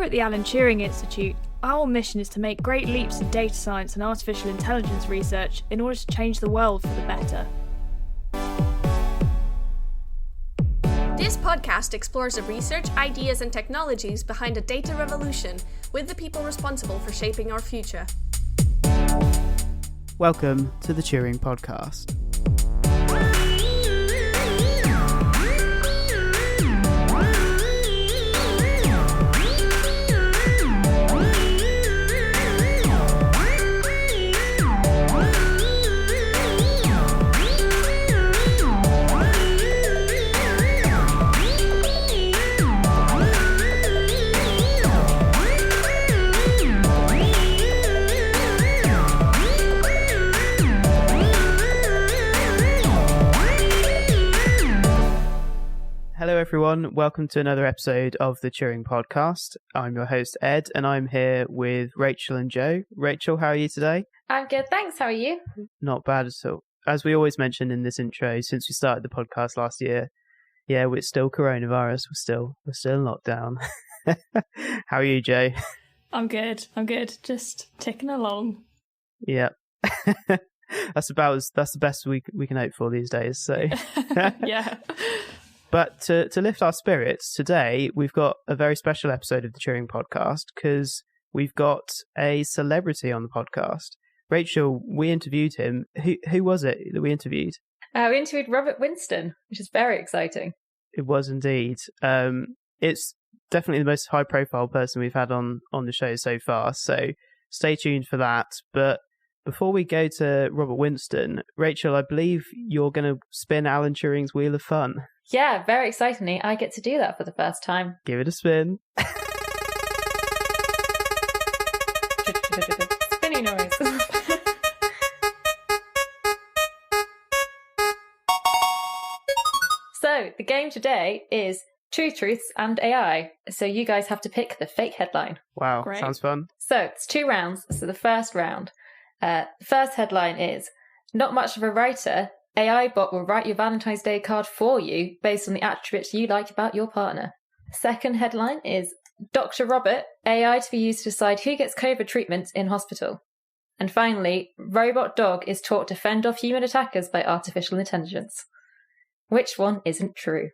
Here at the Alan Turing Institute, our mission is to make great leaps in data science and artificial intelligence research in order to change the world for the better. This podcast explores the research, ideas and technologies behind the data revolution with the people responsible for shaping our future. Welcome to the Turing Podcast. Hello everyone, welcome to another episode of the Turing Podcast. I'm your host Ed and I'm here with Rachel and Joe. Rachel, how are you today? I'm good, thanks. How are you? Not bad at all. As we always mentioned in this intro, since we started the podcast last year, we're still coronavirus, we're still in lockdown. How are you, Joe? I'm good, just ticking along. Yeah. That's the best we can hope for these days, so Yeah. But to lift our spirits, today we've got a very special episode of the Turing Podcast because we've got a celebrity on the podcast. Rachel, we interviewed him. Who was it that we interviewed? We interviewed Robert Winston, which is very exciting. It was indeed. It's definitely the most high-profile person we've had on the show so far, so stay tuned for that. But before we go to Robert Winston, Rachel, I believe you're going to spin Alan Turing's Wheel of Fun. Yeah, very excitingly, I get to do that for the first time. Give it a spin. Spinny noise. So, the game today is Truths and AI. So you guys have to pick the fake headline. Wow, Great. Sounds fun. So, it's 2 rounds. So the first round, the first headline is, not much of a writer, AI bot will write your Valentine's Day card for you based on the attributes you like about your partner. Second headline is Dr. Robert, AI to be used to decide who gets COVID treatment in hospital. And finally, robot dog is taught to fend off human attackers by artificial intelligence. Which one isn't true?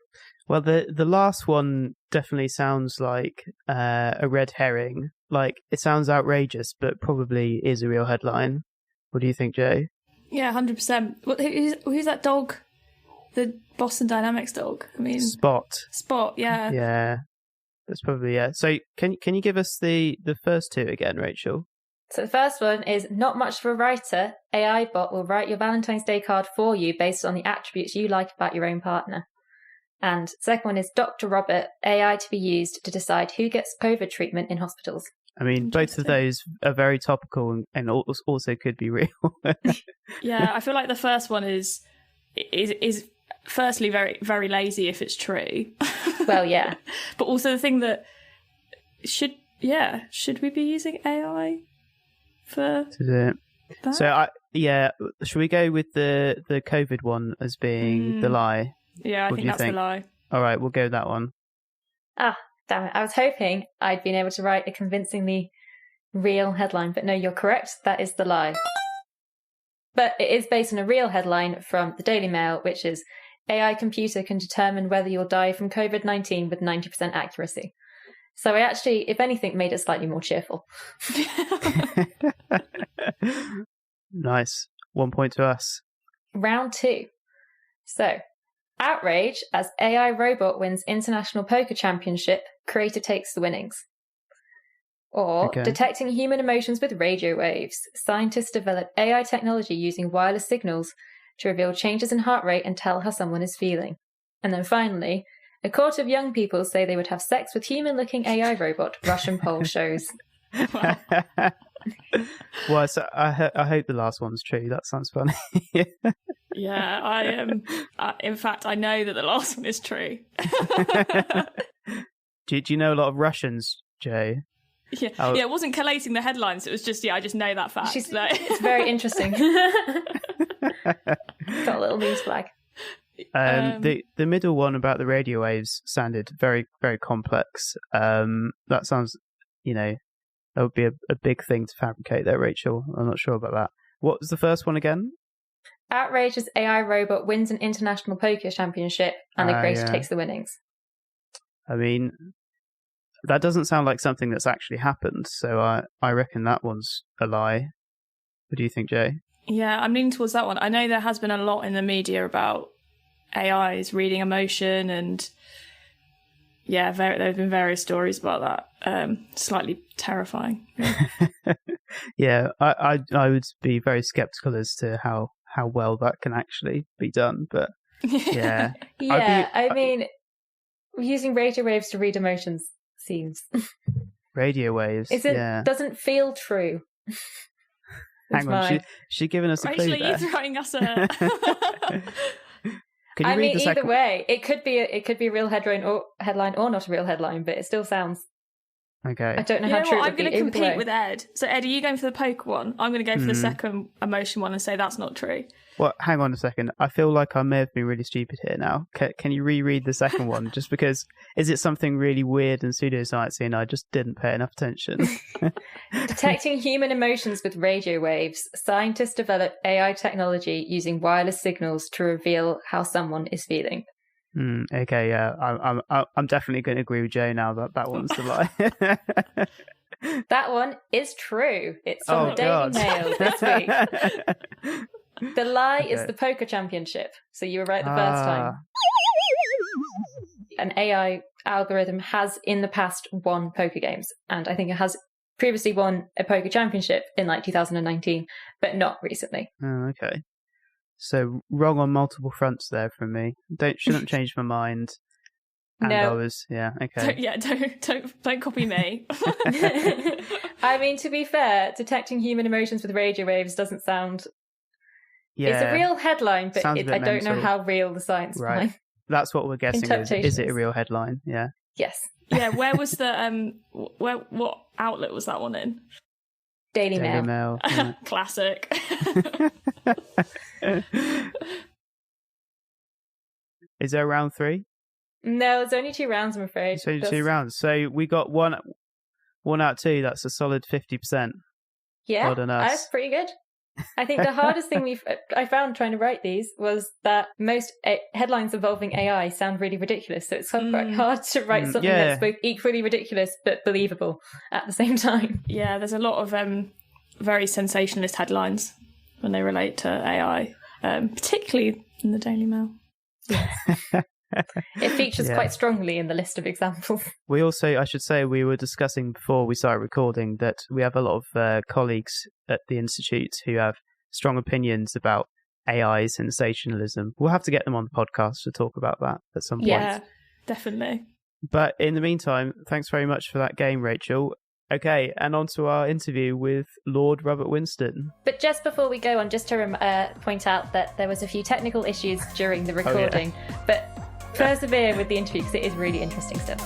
Well, the last one definitely sounds like a red herring. Like, it sounds outrageous, but probably is a real headline. What do you think, Joe? Yeah, 100%. Who's that dog? The Boston Dynamics dog? I mean, Spot, yeah. Yeah, that's probably, yeah. So can you give us the first two again, Rachel? So the first one is, not much of a writer, AI bot will write your Valentine's Day card for you based on the attributes you like about your own partner. And second one is Dr. Robert, AI to be used to decide who gets COVID treatment in hospitals. I mean, both of those are very topical and also could be real. Yeah, I feel like the first one is firstly very, very lazy if it's true. Well, yeah. But also the thing that should we be using AI for that? So should we go with the COVID one as being the lie? Yeah, I think that's the lie. All right, we'll go with that one. Ah, damn it. I was hoping I'd been able to write a convincingly real headline, but no, you're correct. That is the lie. But it is based on a real headline from the Daily Mail, which is, AI computer can determine whether you'll die from COVID-19 with 90% accuracy. So I actually, if anything, made it slightly more cheerful. Nice. 1 point to us. Round 2. So, outrage as AI robot wins International Poker Championship, creator takes the winnings. Or, detecting human emotions with radio waves. Scientists develop AI technology using wireless signals to reveal changes in heart rate and tell how someone is feeling. And then finally, a court of young people say they would have sex with human-looking AI robot, Russian poll shows. Wow. Well, so I hope the last one's true. That sounds funny. Yeah, I am. In fact, I know that the last one is true. Do you know a lot of Russians, Joe? Yeah, it wasn't collating the headlines. It was just, I just know that fact. It's very interesting. Got a little news flag. The middle one about the radio waves sounded very, very complex. That sounds that would be a big thing to fabricate there, Rachel. I'm not sure about that. What was the first one again? Outrage as AI robot wins an international poker championship and the creator takes the winnings. I mean, that doesn't sound like something that's actually happened, so I reckon that one's a lie. What do you think, Jay? Yeah, I'm leaning towards that one. I know there has been a lot in the media about AIs reading emotion, and there have been various stories about that. Slightly terrifying. Yeah, I would be very skeptical as to how well that can actually be done, but yeah. I mean, using radio waves to read emotions seems... Radio waves, doesn't feel true. Hang on, she's giving us a clue there. Rachel, are you throwing us a... Can you read the second... either way, it could be a real headline or not a real headline, but it still sounds... Okay. I don't know how true it would be. I'm going to compete with Ed. So, Ed, are you going for the poker one? I'm going to go for the second emotion one and say that's not true. Well, hang on a second. I feel like I may have been really stupid here now. Can you reread the second one? Just because, is it something really weird and pseudosciencey and I just didn't pay enough attention? Detecting human emotions with radio waves. Scientists develop AI technology using wireless signals to reveal how someone is feeling. Okay, yeah. I'm definitely going to agree with Jay now that one's the lie. That one is true. It's from the Daily Mail this week. The lie is the poker championship. So you were right the first time. An AI algorithm has in the past won poker games, and I think it has previously won a poker championship in 2019, but not recently. Oh, okay. So wrong on multiple fronts there from me. Shouldn't change my mind. And no. Okay. Don't copy me. I mean, to be fair, detecting human emotions with radio waves doesn't sound... Yeah. It's a real headline, but I don't know how real the science behind. That's what we're guessing. Is it a real headline? Yeah. Yes. Yeah. Where was the what outlet was that one in? Daily Mail. Yeah. Classic. Is there round 3? No, it's only 2 rounds, I'm afraid. It's only 2 rounds. So we got one out of 2. That's a solid 50%. Yeah, well done us. That's pretty good. I think the hardest thing I found trying to write these was that most headlines involving AI sound really ridiculous. So it's quite hard to write something that's both equally ridiculous but believable at the same time. Yeah, there's a lot of very sensationalist headlines when they relate to AI, particularly in the Daily Mail. It features quite strongly in the list of examples. We also, I should say, we were discussing before we started recording that we have a lot of colleagues at the Institute who have strong opinions about AI sensationalism. We'll have to get them on the podcast to talk about that at some point. Yeah, definitely. But in the meantime, thanks very much for that game, Rachel. Okay, and on to our interview with Lord Robert Winston. But just before we go on, just to point out that there was a few technical issues during the recording, but persevere with the interview because it is really interesting stuff.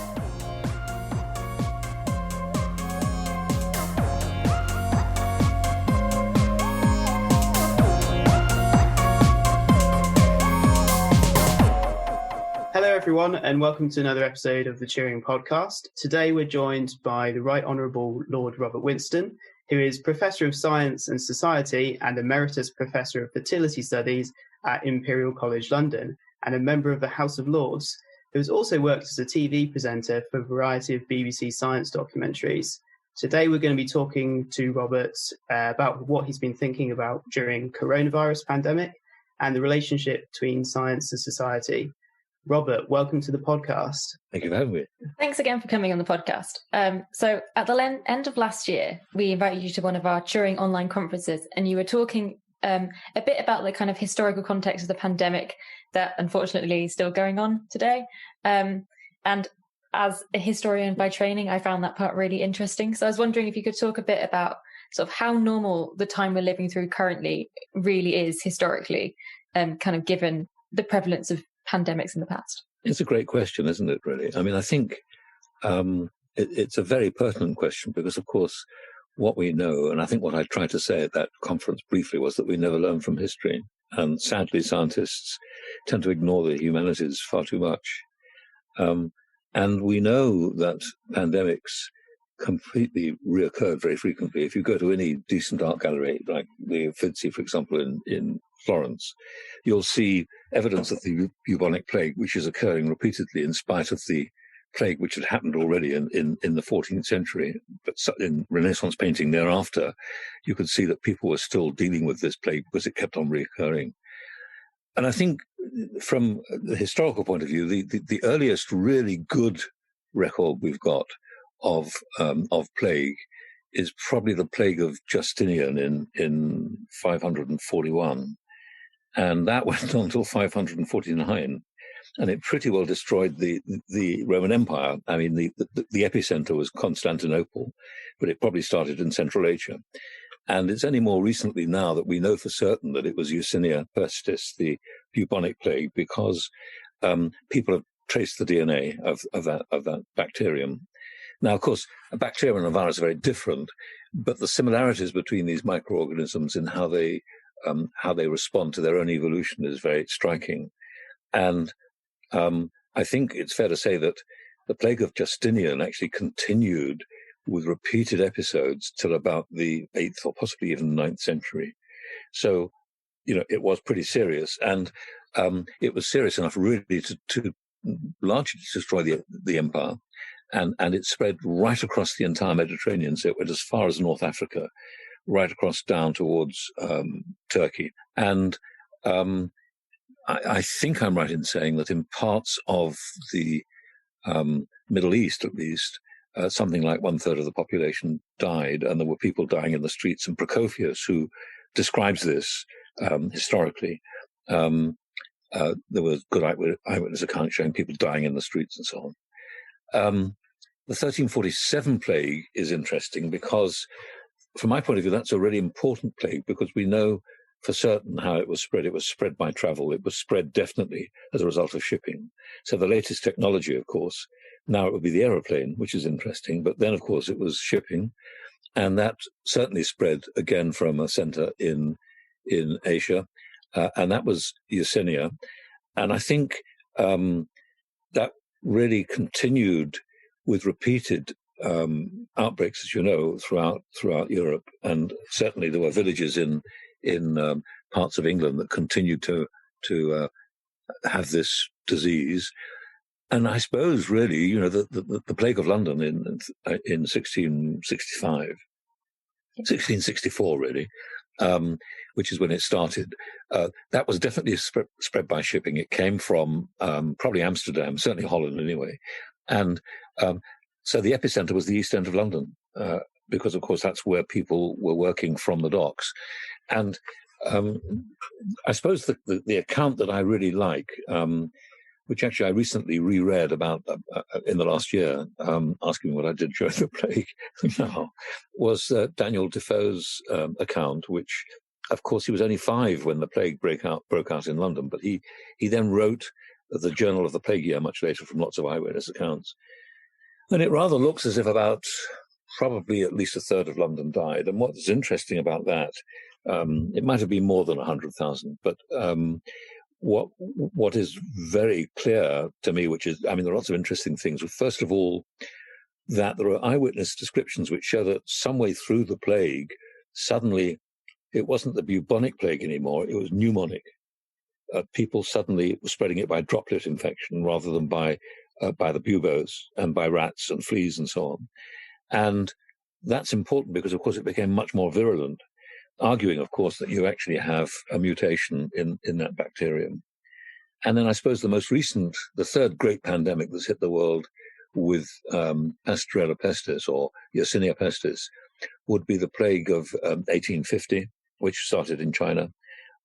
Hello everyone and welcome to another episode of the Turing podcast. Today we're joined by the Right Honourable Lord Robert Winston, who is Professor of Science and Society and Emeritus Professor of Fertility Studies at Imperial College London, and a member of the House of Lords, who has also worked as a TV presenter for a variety of BBC science documentaries. Today we're going to be talking to Robert about what he's been thinking about during coronavirus pandemic and the relationship between science and society. Robert, welcome to the podcast. Thank you for having me. Thanks again for coming on the podcast. So at the end of last year, we invited you to one of our Turing online conferences, and you were talking a bit about the kind of historical context of the pandemic that unfortunately is still going on today. And as a historian by training, I found that part really interesting. So I was wondering if you could talk a bit about sort of how normal the time we're living through currently really is historically, kind of given the prevalence of pandemics in the past. It's a great question, isn't it, really? I mean, I think it's a very pertinent question because, of course, what we know, and I think what I tried to say at that conference briefly, was that we never learn from history. And sadly, scientists tend to ignore the humanities far too much. And we know that pandemics completely reoccurred very frequently. If you go to any decent art gallery, like the Uffizi, for example, in Florence, you'll see evidence of the bubonic plague, which is occurring repeatedly in spite of the plague which had happened already in the 14th century. But in Renaissance painting thereafter, you could see that people were still dealing with this plague because it kept on reoccurring. And I think from the historical point of view, the earliest really good record we've got of plague is probably the plague of Justinian in 541. And that went on until 549. And it pretty well destroyed the Roman Empire. I mean, the epicenter was Constantinople, but it probably started in Central Asia. And it's only more recently now that we know for certain that it was Yersinia pestis, the bubonic plague, because people have traced the DNA of that bacterium. Now, of course, a bacterium and a virus are very different, but the similarities between these microorganisms in how they respond to their own evolution is very striking. And I think it's fair to say that the plague of Justinian actually continued with repeated episodes till about the 8th or possibly even 9th century. So, it was pretty serious. And it was serious enough really to largely destroy the empire. And it spread right across the entire Mediterranean. So it went as far as North Africa, right across down towards Turkey. And I think I'm right in saying that in parts of the Middle East, at least, something like 1/3 of the population died, and there were people dying in the streets. And Procopius, who describes this historically, there was good eyewitness accounts showing people dying in the streets and so on. The 1347 plague is interesting because, from my point of view, that's a really important plague because we know for certain how it was spread. It was spread by travel. It was spread definitely as a result of shipping. So the latest technology, of course, now it would be the aeroplane, which is interesting. But then, of course, it was shipping. And that certainly spread again from a center in Asia. And that was Yersinia. And I think that really continued with repeated outbreaks, as you know, throughout Europe. And certainly there were villages in parts of England that continued to have this disease. And I suppose, really, the plague of London in 1664, really, which is when it started, that was definitely spread by shipping. It came from probably Amsterdam, certainly Holland anyway. And so the epicenter was the East End of London, because, of course, that's where people were working from the docks. And I suppose the account that I really like, which actually I recently reread about in the last year, asking me what I did during the plague now, was Daniel Defoe's account, which, of course, he was only 5 when the plague broke out in London, but he then wrote the Journal of the Plague Year much later from lots of eyewitness accounts. And it rather looks as if about probably at least 1/3 of London died. And what's interesting about that, it might have been more than 100,000, but what is very clear to me, which is, there are lots of interesting things. First of all, that there are eyewitness descriptions which show that some way through the plague, suddenly it wasn't the bubonic plague anymore, it was pneumonic. People suddenly were spreading it by droplet infection rather than by the buboes and by rats and fleas and so on. And that's important because, of course, it became much more virulent, arguing, of course, that you actually have a mutation in that bacterium. And then I suppose the third great pandemic that's hit the world with Pasteurella pestis or Yersinia pestis would be the plague of 1850, which started in China.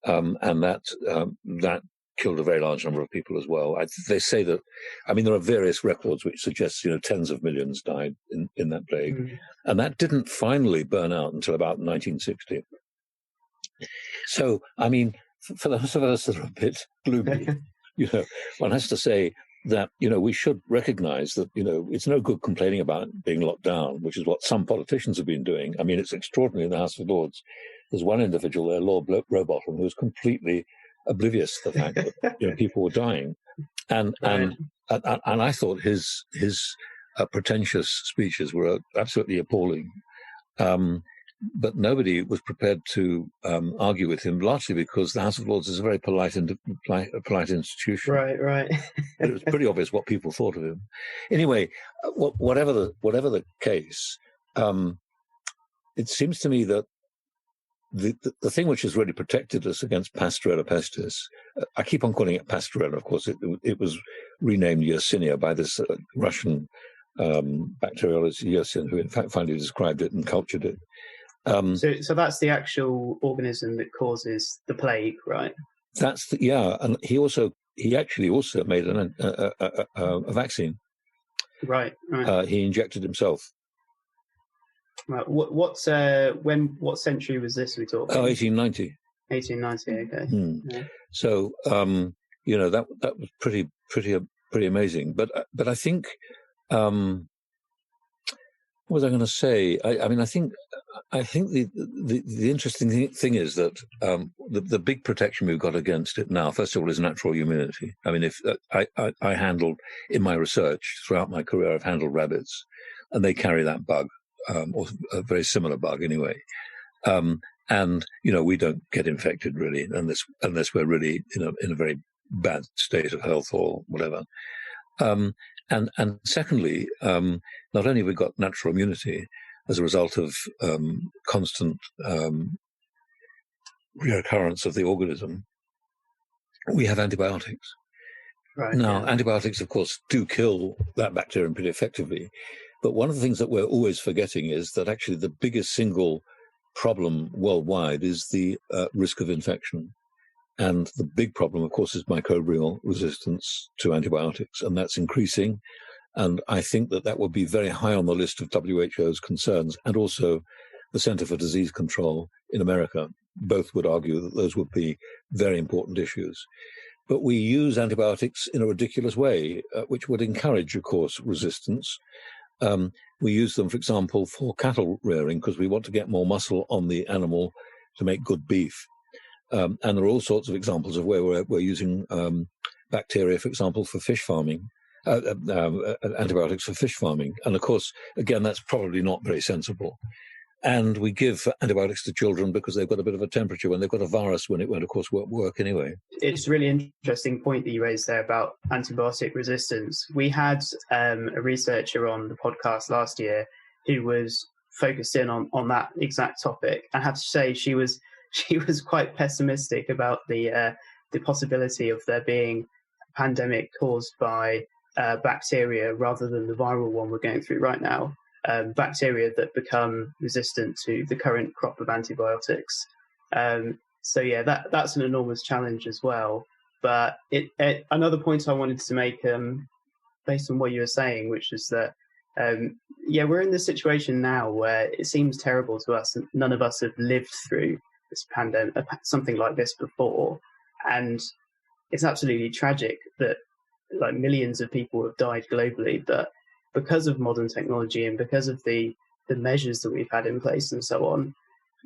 And that killed a very large number of people as well. They say that, there are various records which suggest, tens of millions died in that plague. Mm. And that didn't finally burn out until about 1960. So, for those of us that are a bit gloomy, one has to say that, we should recognize that, it's no good complaining about being locked down, which is what some politicians have been doing. It's extraordinary in the House of Lords. There's one individual there, Lord Robert, who was completely oblivious to the fact that people were dying, and I thought his pretentious speeches were absolutely appalling. But nobody was prepared to argue with him, largely because the House of Lords is a very polite institution. Right. But it was pretty obvious what people thought of him. Anyway, whatever the case, it seems to me that the thing which has really protected us against Pasteurella pestis, I keep on calling it Pasteurella. Of course, it was renamed Yersinia by this Russian bacteriologist Yersin, who in fact finally described it and cultured it. So that's the actual organism that causes the plague, right? And he actually also made a vaccine. Right. He injected himself. Right. What century was this we talking? 1890. 1890. Okay. Yeah. So that was pretty amazing. But I think what was I going to say? I think the interesting thing is that the big protection we've got against it now, first of all, is natural immunity. I mean, if I handled in my research throughout my career, I've handled rabbits, and they carry that bug, or a very similar bug anyway. And we don't get infected really unless we're really in a very bad state of health or whatever. And secondly, not only have we got natural immunity as a result of constant reoccurrence of the organism, we have antibiotics. Right. Now, antibiotics, of course, do kill that bacterium pretty effectively. But one of the things that we're always forgetting is that actually the biggest single problem worldwide is the risk of infection. And the big problem, of course, is microbial resistance to antibiotics, and that's increasing. And I think that would be very high on the list of WHO's concerns, and also the Center for Disease Control in America. Both would argue that those would be very important issues. But we use antibiotics in a ridiculous way, which would encourage, of course, resistance. We use them, for example, for cattle rearing, because we want to get more muscle on the animal to make good beef. And there are all sorts of examples of where we're using bacteria, for example, for fish farming, antibiotics for fish farming. And of course, again, that's probably not very sensible. And we give antibiotics to children because they've got a bit of a temperature when they've got a virus, when it won't, of course, work anyway. It's a really interesting point that you raised there about antibiotic resistance. We had a researcher on the podcast last year who was focused in on that exact topic. I have to say she was quite pessimistic about the possibility of there being a pandemic caused by bacteria rather than the viral one we're going through right now. Bacteria that become resistant to the current crop of antibiotics. So yeah, that's an enormous challenge as well. But another point I wanted to make, based on what you were saying, which is that we're in this situation now where it seems terrible to us. None of us have lived through this pandemic, something like this before, and it's absolutely tragic that like millions of people have died globally. But because of modern technology and because of the measures that we've had in place and so on,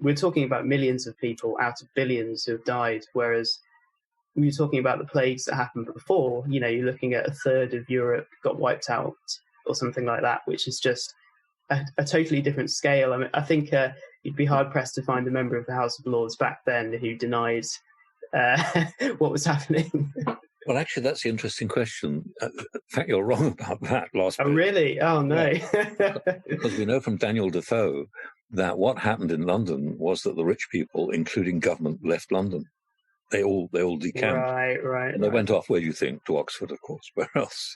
we're talking about millions of people out of billions who have died. Whereas when you're talking about the plagues that happened before, you're looking at a third of Europe got wiped out or something like that, which is just a totally different scale. I mean, I think you'd be hard pressed to find a member of the House of Lords back then who denied what was happening. Well, actually, that's the interesting question. In fact, you're wrong about that last bit. Oh, really? Oh, no. Yeah. Because we know from Daniel Defoe that what happened in London was that the rich people, including government, left London. They all decamped. Right. And they went off, where do you think? To Oxford, of course. Where else?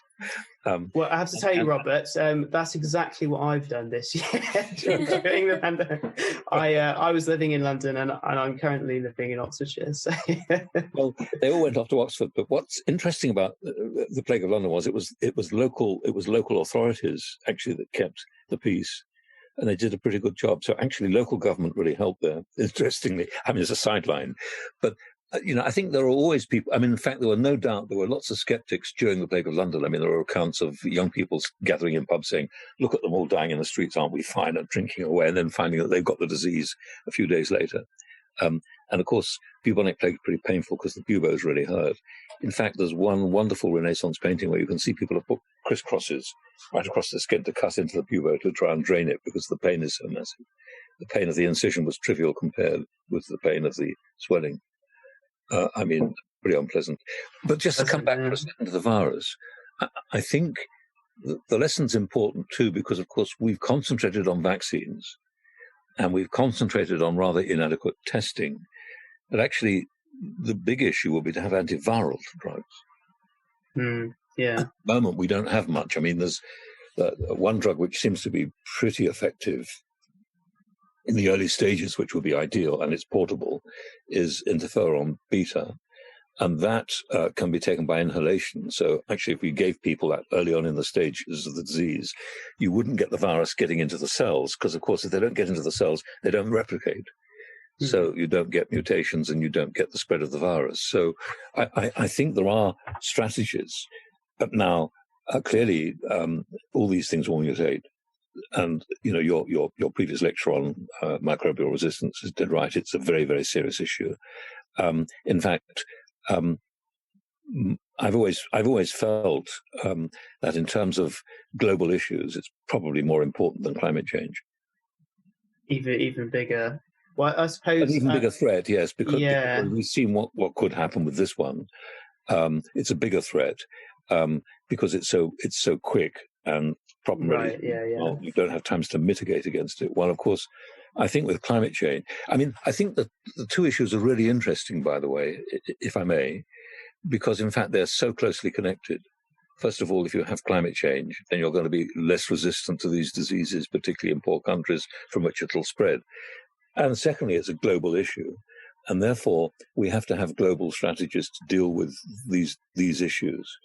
Well, I have to tell you, Robert, that's exactly what I've done this year during the pandemic. I was living in London, and I'm currently living in Oxfordshire. So. Well, they all went off to Oxford. But what's interesting about the Plague of London was it was local authorities actually that kept the peace, and they did a pretty good job. So actually, local government really helped there. Interestingly, I mean, it's a sideline, but. I think there are always people. I mean, in fact, there were lots of skeptics during the Plague of London. I mean, there are accounts of young people gathering in pubs saying, look at them all dying in the streets, aren't we fine, and drinking away, and then finding that they've got the disease a few days later. And of course, bubonic plague is pretty painful because the buboes really hurt. In fact, there's one wonderful Renaissance painting where you can see people have put crisscrosses right across the skin to cut into the bubo to try and drain it because the pain is so massive. The pain of the incision was trivial compared with the pain of the swelling. Pretty unpleasant. But just to come back for a second to the virus, I think the lesson's important too, because of course we've concentrated on vaccines and we've concentrated on rather inadequate testing. But actually, the big issue will be to have antiviral drugs. Yeah. At the moment, we don't have much. I mean, there's one drug which seems to be pretty effective in the early stages, which would be ideal, and it's portable, is interferon beta. And that can be taken by inhalation. So actually, if we gave people that early on in the stages of the disease, you wouldn't get the virus getting into the cells, because, of course, if they don't get into the cells, they don't replicate. Mm-hmm. So you don't get mutations and you don't get the spread of the virus. So I think there are strategies. But now, clearly, all these things will mutate. And, your previous lecture on microbial resistance is dead right. It's a very, very serious issue. In fact, I've always felt that in terms of global issues, it's probably more important than climate change. Even bigger. Well, I suppose an even bigger threat, yes, because we've seen what could happen with this one. It's a bigger threat because it's so quick and problem right. Well, you don't have times to mitigate against it. Well, of course, I think with climate change, I think that the two issues are really interesting, by the way, if I may, because in fact they're so closely connected. First of all, if you have climate change, then you're going to be less resistant to these diseases, particularly in poor countries from which it'll spread. And secondly, it's a global issue. And therefore, we have to have global strategies to deal with these issues.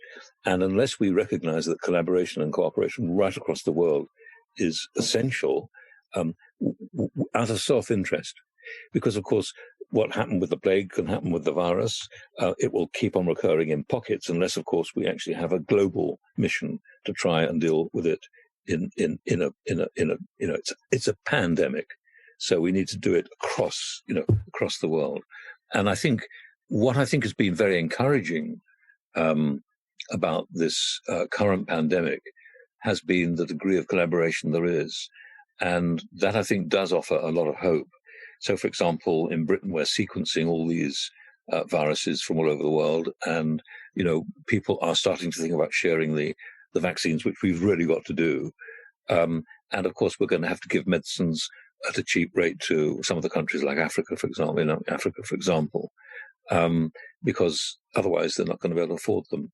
And unless we recognize that collaboration and cooperation right across the world is essential, out of self-interest, because, of course, what happened with the plague can happen with the virus. It will keep on recurring in pockets unless, of course, we actually have a global mission to try and deal with it it's a pandemic. So we need to do it across the world. And I think what has been very encouraging about this current pandemic has been the degree of collaboration there is. And that, I think, does offer a lot of hope. So, for example, in Britain, we're sequencing all these viruses from all over the world. And, people are starting to think about sharing the vaccines, which we've really got to do. And, of course, we're going to have to give medicines at a cheap rate to some of the countries like Africa, for example, because otherwise they're not going to be able to afford them.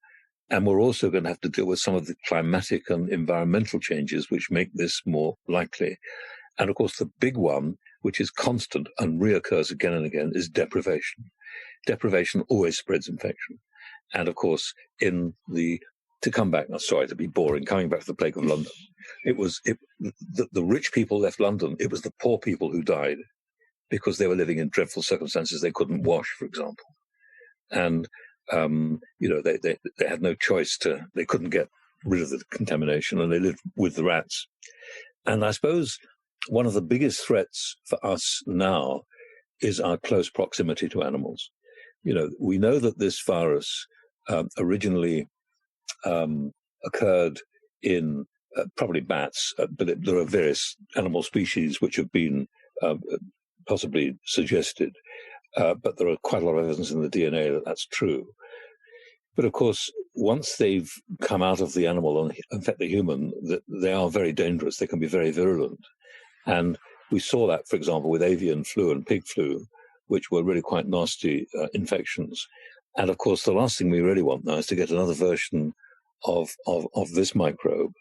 And we're also going to have to deal with some of the climatic and environmental changes which make this more likely. And of course, the big one, which is constant and reoccurs again and again, is deprivation. Deprivation always spreads infection. And of course, coming back to the plague of London, the rich people left London. It was the poor people who died because they were living in dreadful circumstances. They couldn't wash, for example. And, they had no choice they couldn't get rid of the contamination and they lived with the rats. And I suppose one of the biggest threats for us now is our close proximity to animals. We know that this virus originally occurred in probably bats, but there are various animal species which have been possibly suggested. But there are quite a lot of evidence in the DNA that that's true. But of course, once they've come out of the animal and infect the human, they are very dangerous. They can be very virulent. And we saw that, for example, with avian flu and pig flu, which were really quite nasty infections. And of course, the last thing we really want now is to get another version of this microbe,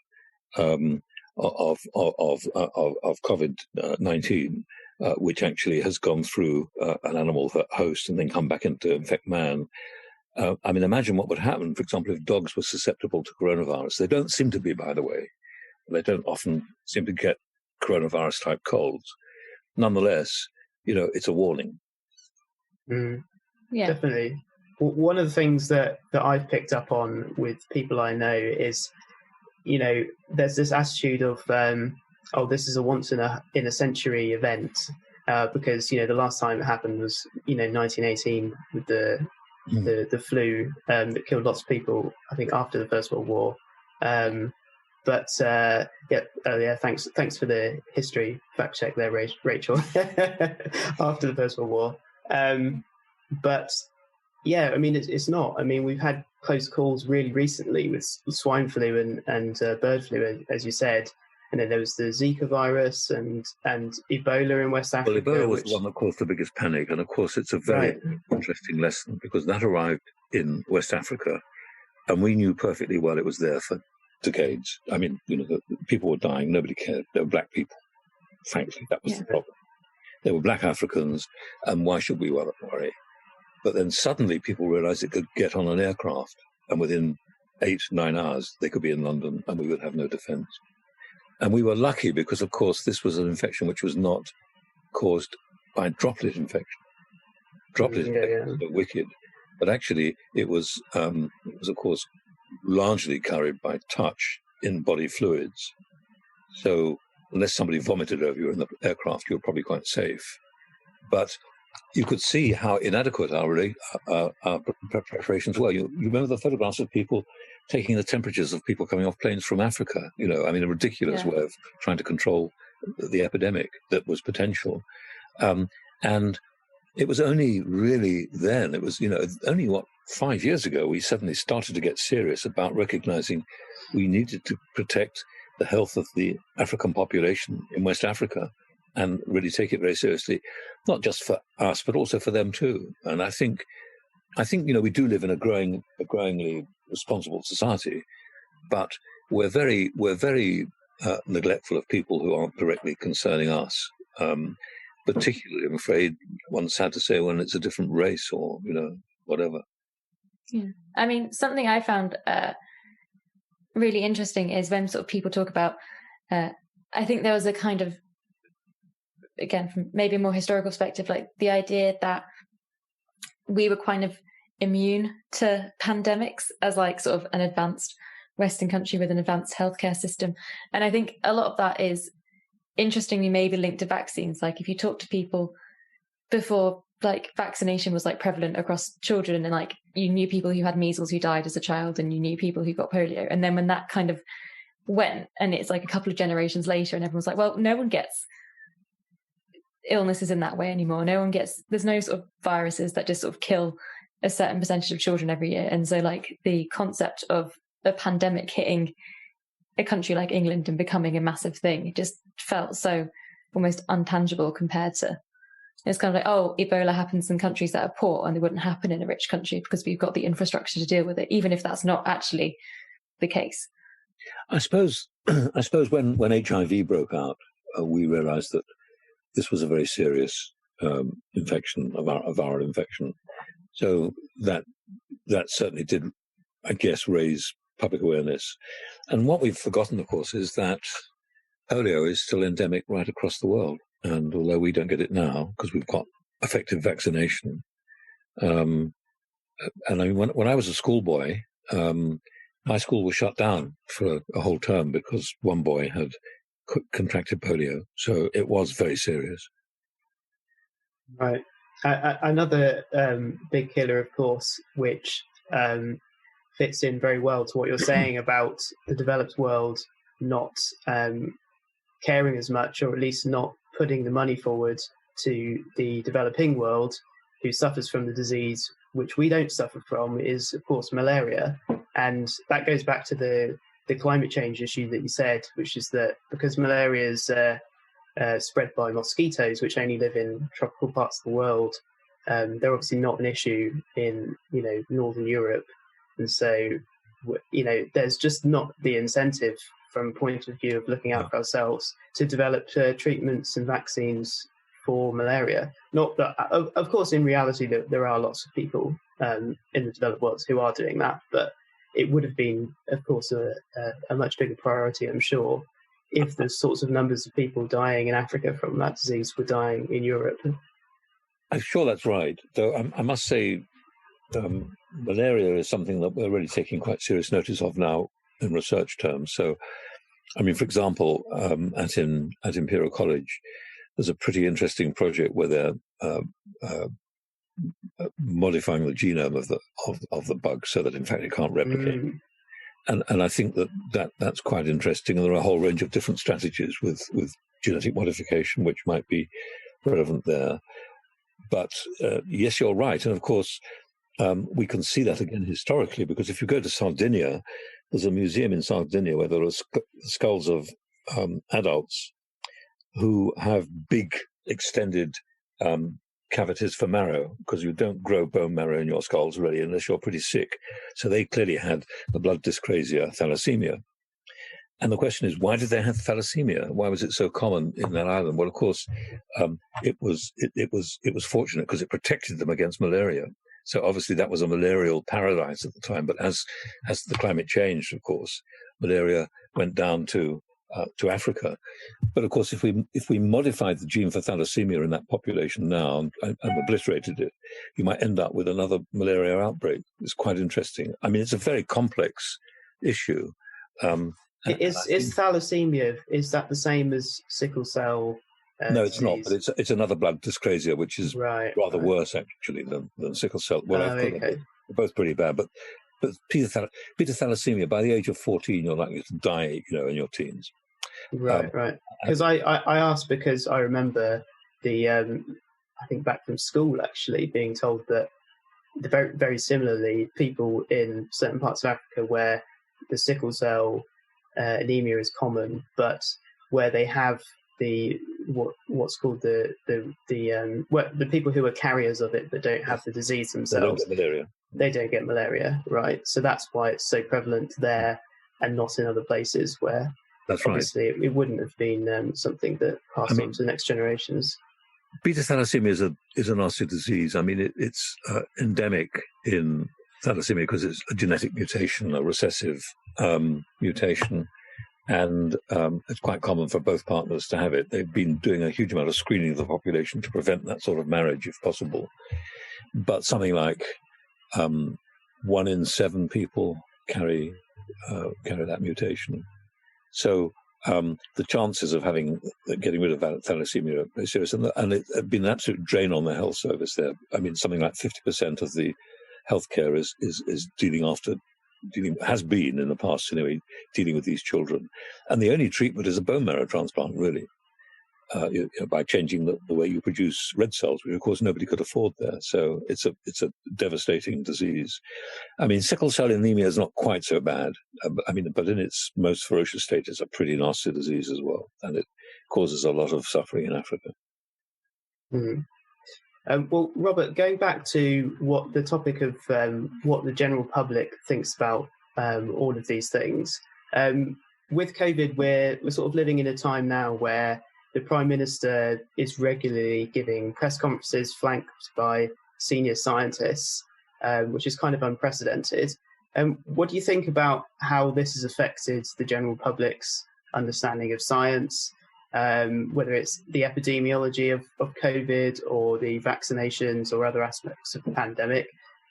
of COVID-19, which actually has gone through an animal host and then come back into infect man. Imagine what would happen, for example, if dogs were susceptible to coronavirus. They don't seem to be, by the way. They don't often seem to get coronavirus-type colds. Nonetheless, it's a warning. Yeah, definitely. One of the things that I've picked up on with people I know is, there's this attitude of, this is a once in a century event, because the last time it happened was 1918 with the flu that killed lots of people, I think, after the First World War. Thanks for the history fact check there, Rachel. After the First World War, it's not. I mean, we've had close calls really recently with swine flu and bird flu, as you said. And then there was the Zika virus and Ebola in West Africa. Well, Ebola was the one that caused the biggest panic. And of course, it's a very interesting lesson, because that arrived in West Africa and we knew perfectly well it was there for decades. I mean, the people were dying. Nobody cared. They were black people. Frankly, that was the problem. They were black Africans, and why should we worry? But then suddenly people realized it could get on an aircraft, and within 8-9 hours, they could be in London and we would have no defense. And we were lucky because, of course, this was an infection which was not caused by droplet infection. Droplet infections are wicked, but actually it was, of course, largely carried by touch in body fluids. So unless somebody vomited over you in the aircraft, you're probably quite safe. But you could see how inadequate our preparations were. You remember the photographs of people taking the temperatures of people coming off planes from Africa? a ridiculous way of trying to control the epidemic that was potential. And it was only really then, it was, only 5 years ago, we suddenly started to get serious about recognizing we needed to protect the health of the African population in West Africa and really take it very seriously, not just for us, but also for them too. And I think we do live in a growingly responsible society, but we're very neglectful of people who aren't directly concerning us. Particularly, I'm afraid, one's sad to say, when it's a different race or whatever. Yeah, I mean, something I found really interesting is when sort of people talk about. I think there was a kind of, again, from maybe a more historical perspective, like the idea that we were kind of immune to pandemics as like sort of an advanced Western country with an advanced healthcare system. And I think a lot of that is interestingly maybe linked to vaccines. Like if you talk to people before, like vaccination was like prevalent across children, and like you knew people who had measles who died as a child, and you knew people who got polio. And then when that kind of went, and it's like a couple of generations later, and everyone's like, well, no one gets illnesses in that way anymore. There's no sort of viruses that just sort of kill a certain percentage of children every year. And so like the concept of a pandemic hitting a country like England and becoming a massive thing, it just felt so almost untangible compared to, it's kind of like, oh, Ebola happens in countries that are poor and it wouldn't happen in a rich country because we've got the infrastructure to deal with it, even if that's not actually the case. I suppose when HIV broke out, we realized that this was a very serious infection, a viral infection. So that certainly did, I guess, raise public awareness. And what we've forgotten, of course, is that polio is still endemic right across the world. And although we don't get it now because we've got effective vaccination, and I mean, when I was a schoolboy, my school was shut down for a whole term because one boy had contracted polio. So it was very serious. Right. Another big killer, of course, which fits in very well to what you're saying about the developed world not caring as much, or at least not putting the money forward to the developing world who suffers from the disease, which we don't suffer from, is, of course, malaria. And that goes back to the climate change issue that you said, which is that because malaria is spread by mosquitoes, which only live in tropical parts of the world, they're obviously not an issue in, Northern Europe. And so, there's just not the incentive from a point of view of looking out for ourselves to develop treatments and vaccines for malaria. Not that, of course, in reality, there are lots of people in the developed world who are doing that, but it would have been, of course, a much bigger priority, I'm sure, if the sorts of numbers of people dying in Africa from that disease were dying in Europe. I'm sure that's right, though I must say malaria is something that we're really taking quite serious notice of now in research terms. So, I mean, for example, at Imperial College, there's a pretty interesting project where they're modifying the genome of the bug so that in fact it can't replicate. And I think that's quite interesting. And there are a whole range of different strategies with genetic modification which might be relevant there. But yes, you're right. And of course, we can see that again historically, because if you go to Sardinia, there's a museum in Sardinia where there are skulls of adults who have big extended cavities for marrow, because you don't grow bone marrow in your skulls really unless you're pretty sick. So they clearly had the blood dyscrasia, thalassemia. And the question is, why did they have thalassemia? Why was it so common in that island? Well, of course, it was fortunate because it protected them against malaria. So obviously that was a malarial paradise at the time. But as the climate changed, of course, malaria went down to Africa. But of course, if we modified the gene for thalassemia in that population now and obliterated it, you might end up with another malaria outbreak. It's quite interesting. I mean, it's a very complex issue. Is thalassemia, is that the same as sickle cell? No, it's not. But it's another blood dyscrasia, which is rather worse actually than sickle cell. Well, they're both pretty bad. But beta thalassemia, by the age of 14, you're likely to die, in your teens. Right. Because I asked because I remember I think back from school actually being told that very, very similarly, people in certain parts of Africa where the sickle cell anemia is common, but where they have what's called the people who are carriers of it but don't have the disease themselves. They don't get malaria, right? So that's why it's so prevalent there and not in other places where obviously it wouldn't have been something that passed on to the next generations. Beta thalassemia is a nasty disease. I mean, it's endemic in thalassemia because it's a genetic mutation, a recessive mutation, and it's quite common for both partners to have it. They've been doing a huge amount of screening of the population to prevent that sort of marriage if possible. But something like 1 in 7 people carry that mutation. So the chances of getting rid of thalassemia are very serious, and it's been an absolute drain on the health service there. I mean, something like 50% of the healthcare is has been in the past anyway, dealing with these children, and the only treatment is a bone marrow transplant, really. By changing the way you produce red cells, which of course nobody could afford there. So it's a devastating disease. I mean, sickle cell anemia is not quite so bad. But in its most ferocious state, it's a pretty nasty disease as well, and it causes a lot of suffering in Africa. Mm-hmm. Well, Robert, going back to what the topic of what the general public thinks about all of these things, with COVID, we're sort of living in a time now where the Prime Minister is regularly giving press conferences flanked by senior scientists, which is kind of unprecedented. What do you think about how this has affected the general public's understanding of science, whether it's the epidemiology of COVID or the vaccinations or other aspects of the pandemic?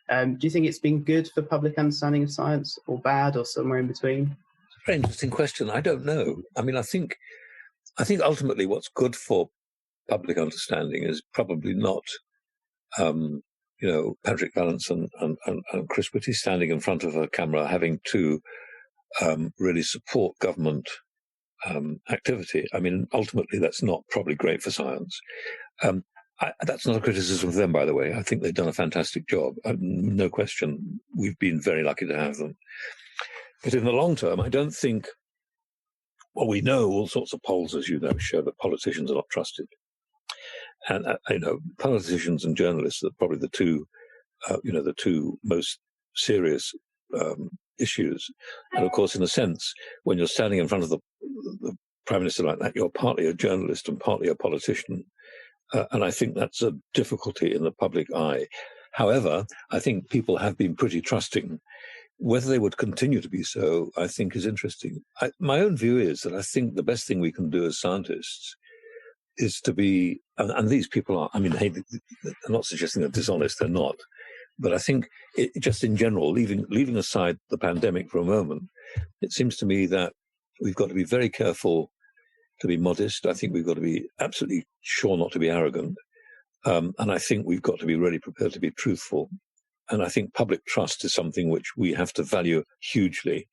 Do you think it's been good for public understanding of science, or bad, or somewhere in between? It's a very interesting question. I don't know. I mean, I think ultimately what's good for public understanding is probably not, Patrick Vallance and Chris Whitty standing in front of a camera having to really support government activity. I mean, ultimately that's not probably great for science. That's not a criticism of them, by the way. I think they've done a fantastic job. No question. We've been very lucky to have them. But in the long term, I don't think... Well, we know all sorts of polls, as you know, show that politicians are not trusted. And, politicians and journalists are probably the two most serious issues. And of course, in a sense, when you're standing in front of the Prime Minister like that, you're partly a journalist and partly a politician. And I think that's a difficulty in the public eye. However, I think people have been pretty trusting. Whether they would continue to be so, I think, is interesting. My own view is that I think the best thing we can do as scientists is to be, and these people are, I'm not suggesting they're dishonest, they're not, but I think just in general, leaving aside the pandemic for a moment, it seems to me that we've got to be very careful to be modest. I think we've got to be absolutely sure not to be arrogant. And I think we've got to be really prepared to be truthful. And I think public trust is something which we have to value hugely.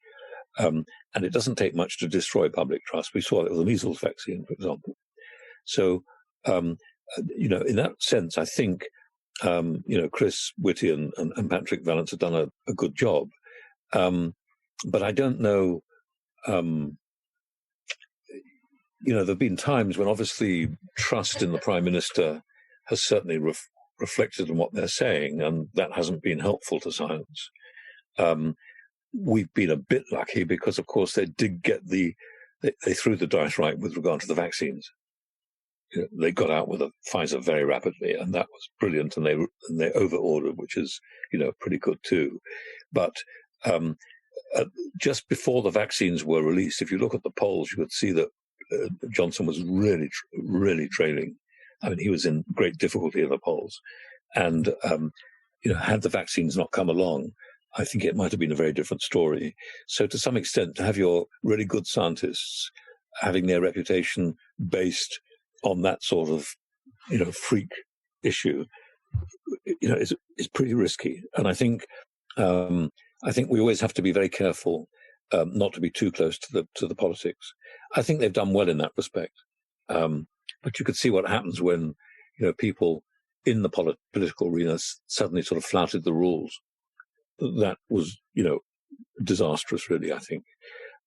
And it doesn't take much to destroy public trust. We saw that with the measles vaccine, for example. So, in that sense, I think, Chris Whitty and Patrick Vallance have done a good job. But I don't know, there have been times when obviously trust in the Prime Minister has certainly reflected on what they're saying, and that hasn't been helpful to science. We've been a bit lucky because, of course, they did get they threw the dice right with regard to the vaccines. They got out with Pfizer very rapidly, and that was brilliant, and they over-ordered, which is, pretty good too. But just before the vaccines were released, if you look at the polls, you could see that Johnson was really, really trailing. I mean, he was in great difficulty in the polls. And, had the vaccines not come along, I think it might have been a very different story. So to some extent, to have your really good scientists having their reputation based on that sort of, freak issue, is pretty risky. And I think we always have to be very careful not to be too close to the politics. I think they've done well in that respect. But you could see what happens when, people in the political arena suddenly sort of flouted the rules. That was, disastrous, really, I think.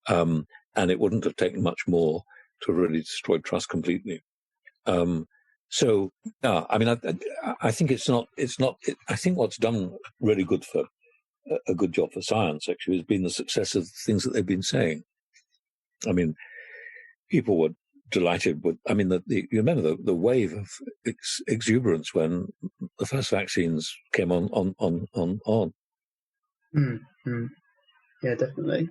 And it wouldn't have taken much more to really destroy trust completely. I think I think what's done really good for a good job for science, actually, has been the success of the things that they've been saying. I mean, people were delighted with, you remember the wave of exuberance when the first vaccines came on. Mm-hmm. Yeah, definitely.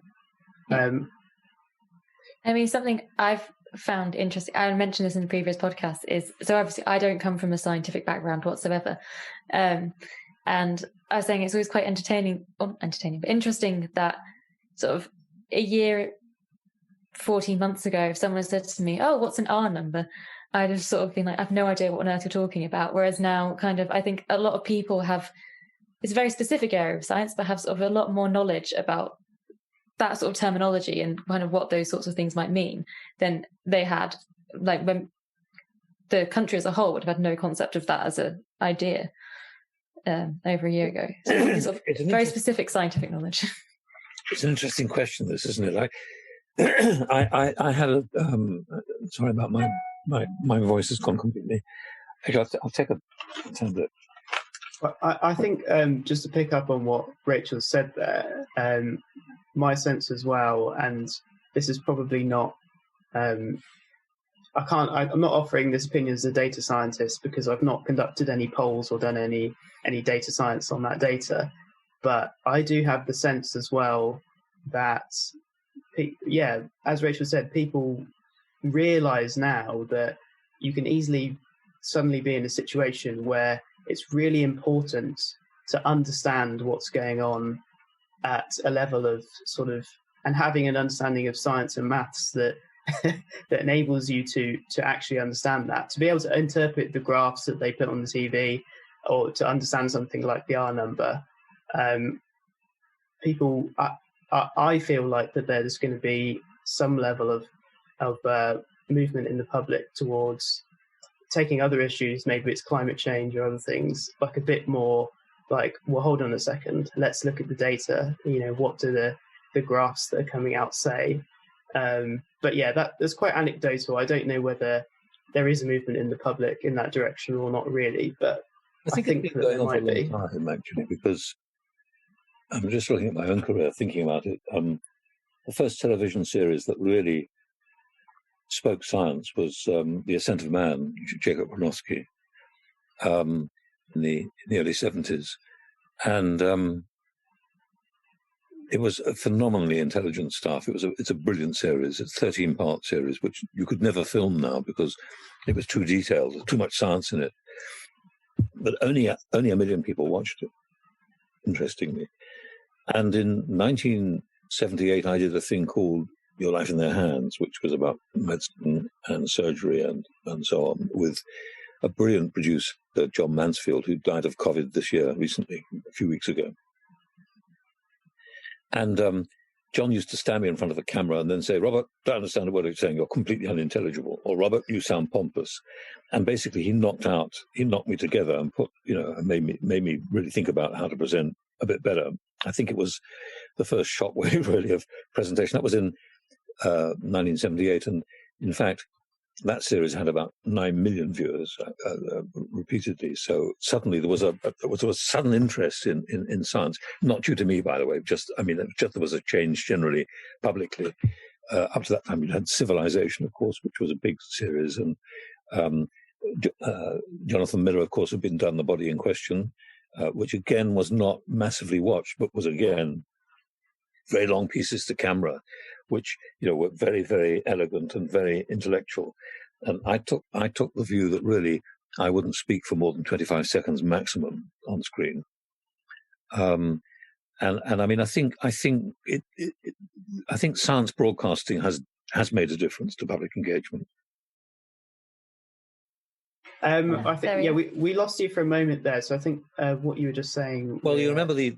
Something I've found interesting, I mentioned this in the previous podcast, is, so obviously I don't come from a scientific background whatsoever. And I was saying it's always quite but interesting that sort of a year, 14 months ago, if someone said to me, "Oh, what's an R number?" I'd have sort of been like, "I've no idea what on earth you're talking about." Whereas now, I think a lot of people it's a very specific area of science, but have sort of a lot more knowledge about that sort of terminology and kind of what those sorts of things might mean than they had, like, when the country as a whole would have had no concept of that as an idea over a year ago. So it's sort of very specific scientific knowledge. It's an interesting question, this, isn't it? I had a sorry about my voice has gone completely. Actually, I'll take a tablet. I think just to pick up on what Rachel said there, my sense as well, and this is probably not, I'm not offering this opinion as a data scientist because I've not conducted any polls or done any data science on that data, but I do have the sense as well that, as Rachel said, people realize now that you can easily suddenly be in a situation where it's really important to understand what's going on at a level of sort of, and having an understanding of science and maths that that enables you to actually understand that, to be able to interpret the graphs that they put on the TV, or to understand something like the R number. People, I feel like that there's going to be some level of movement in the public towards taking other issues, maybe it's climate change or other things, like a bit more like, well, hold on a second, let's look at the data. What do the graphs that are coming out say? But that's quite anecdotal. I don't know whether there is a movement in the public in that direction or not really, but I think it's been going on for a long time, actually, because I'm just looking at my own career, thinking about it. The first television series that really spoke science was The Ascent of Man, Jacob Bronowski, in the early 70s. And it was a phenomenally intelligent stuff. It's a brilliant series. It's a 13-part series, which you could never film now because it was too detailed. There's too much science in it. But only a million people watched it, interestingly. And in 1978, I did a thing called Your Life in Their Hands, which was about medicine and surgery and so on, with a brilliant producer, John Mansfield, who died of COVID this year, recently, a few weeks ago. And John used to stand me in front of a camera and then say, "Robert, don't understand what you're saying. You're completely unintelligible." Or, "Robert, you sound pompous." And basically, he knocked me together and made me really think about how to present a bit better. I think it was the first shockwave, really, of presentation. That was in 1978, and in fact, that series had about 9 million viewers repeatedly. So suddenly there was a sudden interest in science, not due to me, by the way. There was a change generally publicly. Up to that time, you had Civilization, of course, which was a big series, and Jonathan Miller, of course, had been done The Body in Question, which again was not massively watched, but was again very long pieces to camera, which were very, very elegant and very intellectual. And I took the view that really I wouldn't speak for more than 25 seconds maximum on screen. And I mean, I think science broadcasting has made a difference to public engagement. I think we lost you for a moment there. So I think what you were just saying. Well, you remember the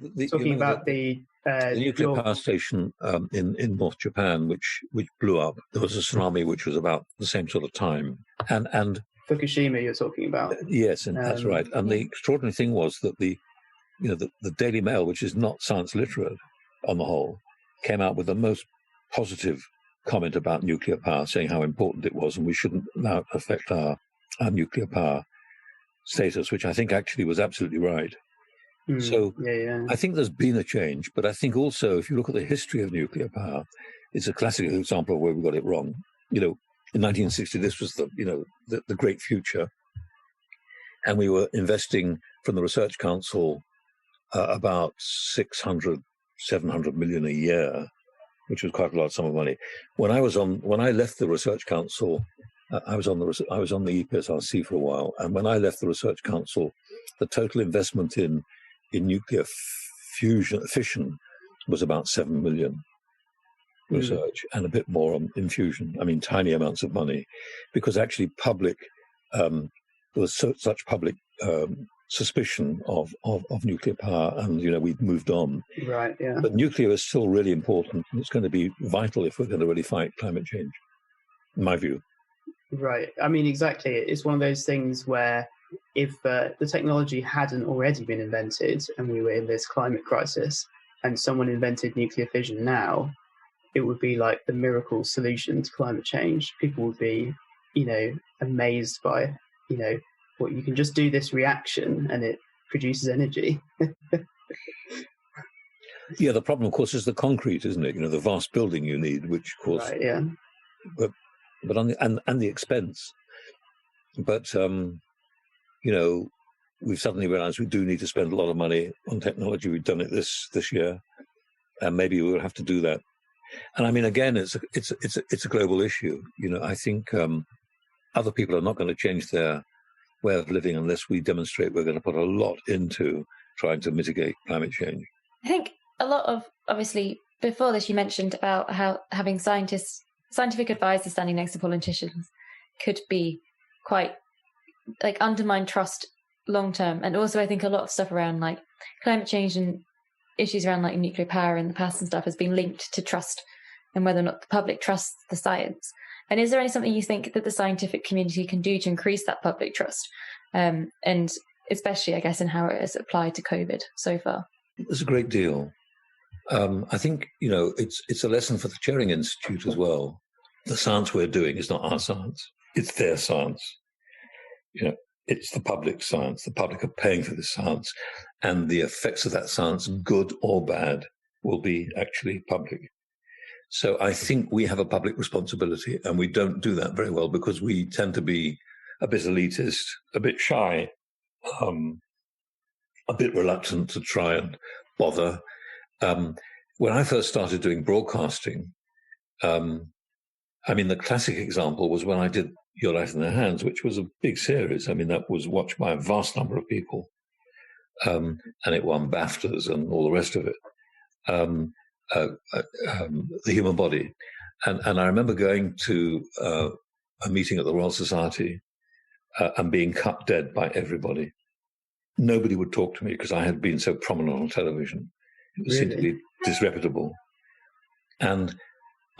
nuclear power station in North Japan, which blew up. There was a tsunami which was about the same sort of time, and Fukushima you're talking about. Yes, and that's right. And the extraordinary thing was that the Daily Mail, which is not science literate on the whole, came out with the most positive comment about nuclear power, saying how important it was and we shouldn't allow it to affect our nuclear power status, which I think actually was absolutely right. So I think there's been a change, but I think also if you look at the history of nuclear power, it's a classic example of where we got it wrong. In 1960, this was the great future, and we were investing from the Research Council about 600, 700 million a year, which was quite a large sum of money. When I left the Research Council, I was on the EPSRC for a while, and when I left the Research Council, the total investment in nuclear fission was about 7 million research and a bit more in fusion. I mean, tiny amounts of money, because actually there was such public suspicion of nuclear power, and we've moved on. Right. Yeah. But nuclear is still really important, and it's going to be vital if we're going to really fight climate change, in my view. Right. I mean, exactly. It's one of those things where if the technology hadn't already been invented and we were in this climate crisis and someone invented nuclear fission now, it would be like the miracle solution to climate change. People would be, amazed by, what you can just do this reaction and it produces energy. Yeah, the problem, of course, is the concrete, isn't it? The vast building you need, which, of course, right, yeah. But on the expense. But we've suddenly realised we do need to spend a lot of money on technology. We've done it this year, and maybe we'll have to do that. And I mean, again, it's a global issue. I think other people are not going to change their way of living unless we demonstrate we're going to put a lot into trying to mitigate climate change. I think a lot of, obviously, before this, you mentioned about how having scientific advisors standing next to politicians could be quite undermine trust long term. And also I think a lot of stuff around climate change and issues around nuclear power in the past and stuff has been linked to trust and whether or not the public trusts the science. And is there something you think that the scientific community can do to increase that public trust? And especially, I guess, in how it has applied to COVID so far? There's a great deal. I think, it's a lesson for the Turing Institute as well. The science we're doing is not our science. It's their science. It's the public science. The public are paying for this science. And the effects of that science, good or bad, will be actually public. So I think we have a public responsibility, and we don't do that very well because we tend to be a bit elitist, a bit shy, a bit reluctant to try and bother. When I first started doing broadcasting, the classic example was when I did Your Life in Their Hands, which was a big series. I mean, that was watched by a vast number of people, and it won BAFTAs and all the rest of it. The Human Body. And I remember going to a meeting at the Royal Society and being cut dead by everybody. Nobody would talk to me because I had been so prominent on television. It seemed to be disreputable. And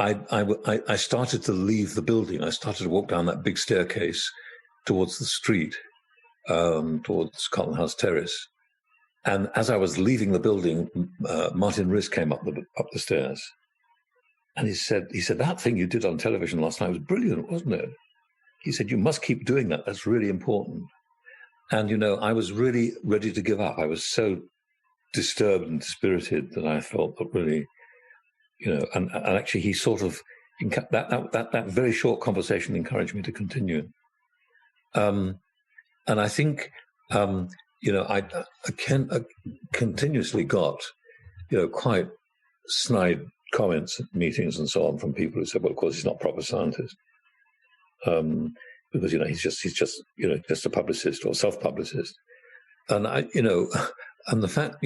I started to leave the building. I started to walk down that big staircase towards the street, towards Carlton House Terrace. And as I was leaving the building, Martin Riss came up the stairs. And he said, that thing you did on television last night was brilliant, wasn't it? He said, you must keep doing that. That's really important. And, I was really ready to give up. I was so disturbed and dispirited that I felt that really, and actually he sort of, that very short conversation encouraged me to continue. And I think, I continuously got, quite snide comments at meetings and so on from people who said, well, of course, he's not a proper scientist. Because, he's just a publicist or self-publicist. And and the fact,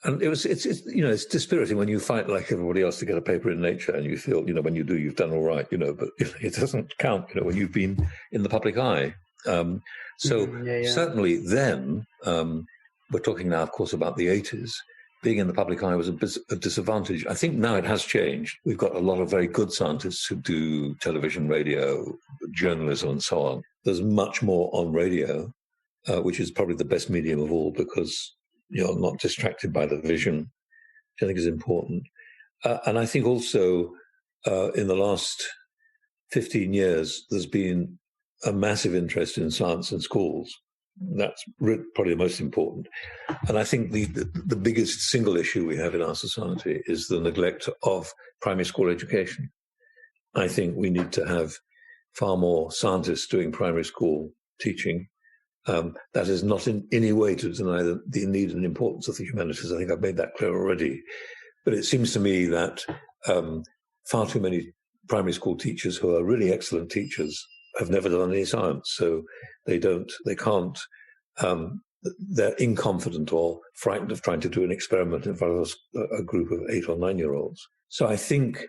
and it's dispiriting when you fight like everybody else to get a paper in Nature and you feel, when you do, you've done all right, but it doesn't count, when you've been in the public eye. Certainly then, we're talking now, of course, about the 80s. Being in the public eye was a disadvantage. I think now it has changed. We've got a lot of very good scientists who do television, radio, journalism, and so on. There's much more on radio, which is probably the best medium of all because you're not distracted by the vision, which I think is important. And I think also in the last 15 years, there's been a massive interest in science in schools. That's probably the most important. And I think the biggest single issue we have in our society is the neglect of primary school education. I think we need to have far more scientists doing primary school teaching. That is not in any way to deny the need and importance of the humanities. I think I've made that clear already. But it seems to me that far too many primary school teachers who are really excellent teachers have never done any science, so they can't, they're inconfident or frightened of trying to do an experiment in front of a group of 8 or 9-year-olds. So I think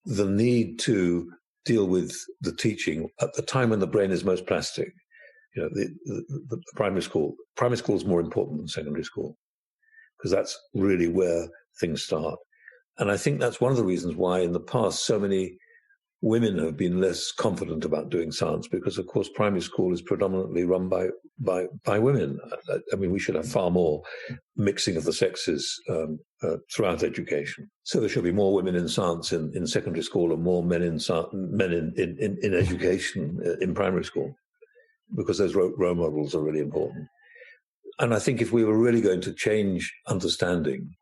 the need to deal with the teaching at the time when the brain is most plastic, the primary school is more important than secondary school, because that's really where things start. And I think that's one of the reasons why in the past so many women have been less confident about doing science, because, of course, primary school is predominantly run by women. I mean, we should have far more mixing of the sexes throughout education. So there should be more women in science in secondary school and more men in education in primary school, because those role models are really important. And I think if we were really going to change understanding,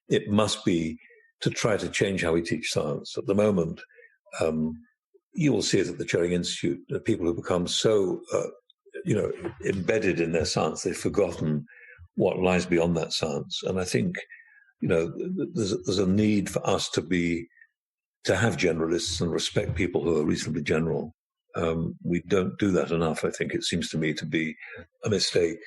it must be to try to change how we teach science. At the moment, you will see it at the Turing Institute, people who become so, embedded in their science, they've forgotten what lies beyond that science. And I think, there's a need for us to have generalists and respect people who are reasonably general. We don't do that enough. I think it seems to me to be a mistake,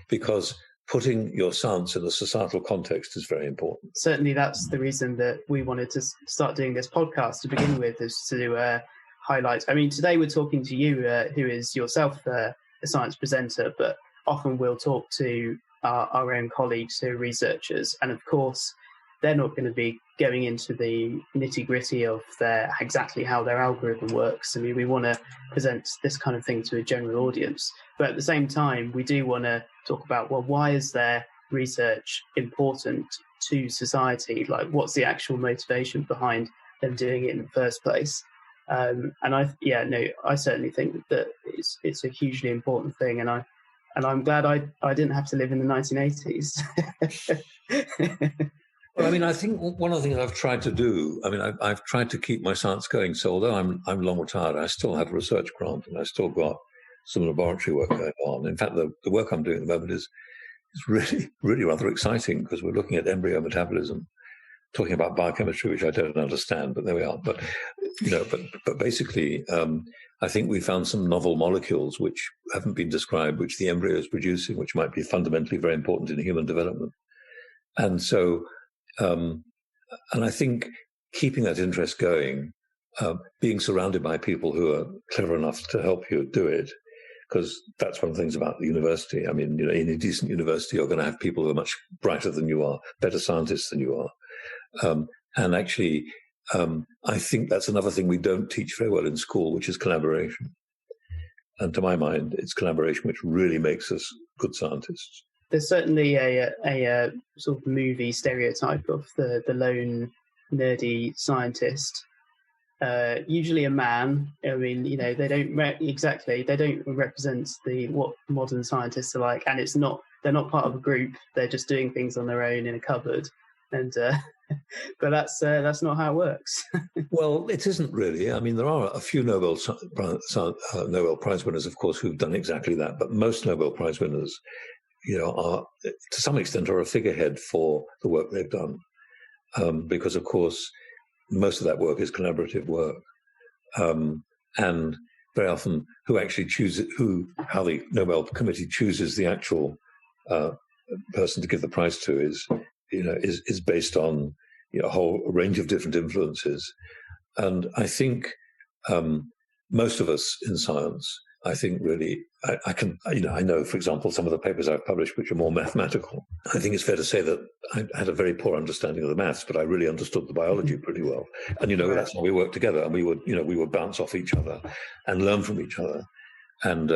because putting your science in a societal context is very important. Certainly, that's the reason that we wanted to start doing this podcast to begin with, is to highlight. I mean, today we're talking to you, who is yourself a science presenter, but often we'll talk to our own colleagues who are researchers. And of course, they're not going to be going into the nitty-gritty of exactly how their algorithm works. I mean, we want to present this kind of thing to a general audience. But at the same time, we do want to talk about, well, why is their research important to society? Like, what's the actual motivation behind them doing it in the first place? And I certainly think that it's a hugely important thing. And I'm glad I didn't have to live in the 1980s. Well, I mean, I think one of the things I've tried to do, I mean, I've tried to keep my science going. So although I'm long retired, I still have a research grant and I still got some laboratory work going on. In fact, the work I'm doing at the moment is really, really rather exciting, because we're looking at embryo metabolism, talking about biochemistry, which I don't understand, but there we are. But, but basically, I think we found some novel molecules which haven't been described, which the embryo is producing, which might be fundamentally very important in human development. And so, and I think keeping that interest going, being surrounded by people who are clever enough to help you do it, because that's one of the things about the university. I mean, in a decent university, you're going to have people who are much brighter than you are, better scientists than you are. And actually, I think that's another thing we don't teach very well in school, which is collaboration. And to my mind, it's collaboration which really makes us good scientists. There's certainly a sort of movie stereotype of the lone nerdy scientist. Usually a man. I mean, they don't they don't represent what modern scientists are like, and they're not part of a group. They're just doing things on their own in a cupboard, and but that's not how it works. Well, it isn't really. I mean, there are a few Nobel Prize winners, of course, who've done exactly that, but most Nobel Prize winners, are to some extent are a figurehead for the work they've done, because of course most of that work is collaborative work, and very often who actually chooses how the Nobel Committee chooses the actual person to give the prize to is based on a whole range of different influences. And I think most of us in science, I think really, I know, for example, some of the papers I've published which are more mathematical. I think it's fair to say that I had a very poor understanding of the maths, but I really understood the biology pretty well. And that's how we worked together, and we would bounce off each other and learn from each other. And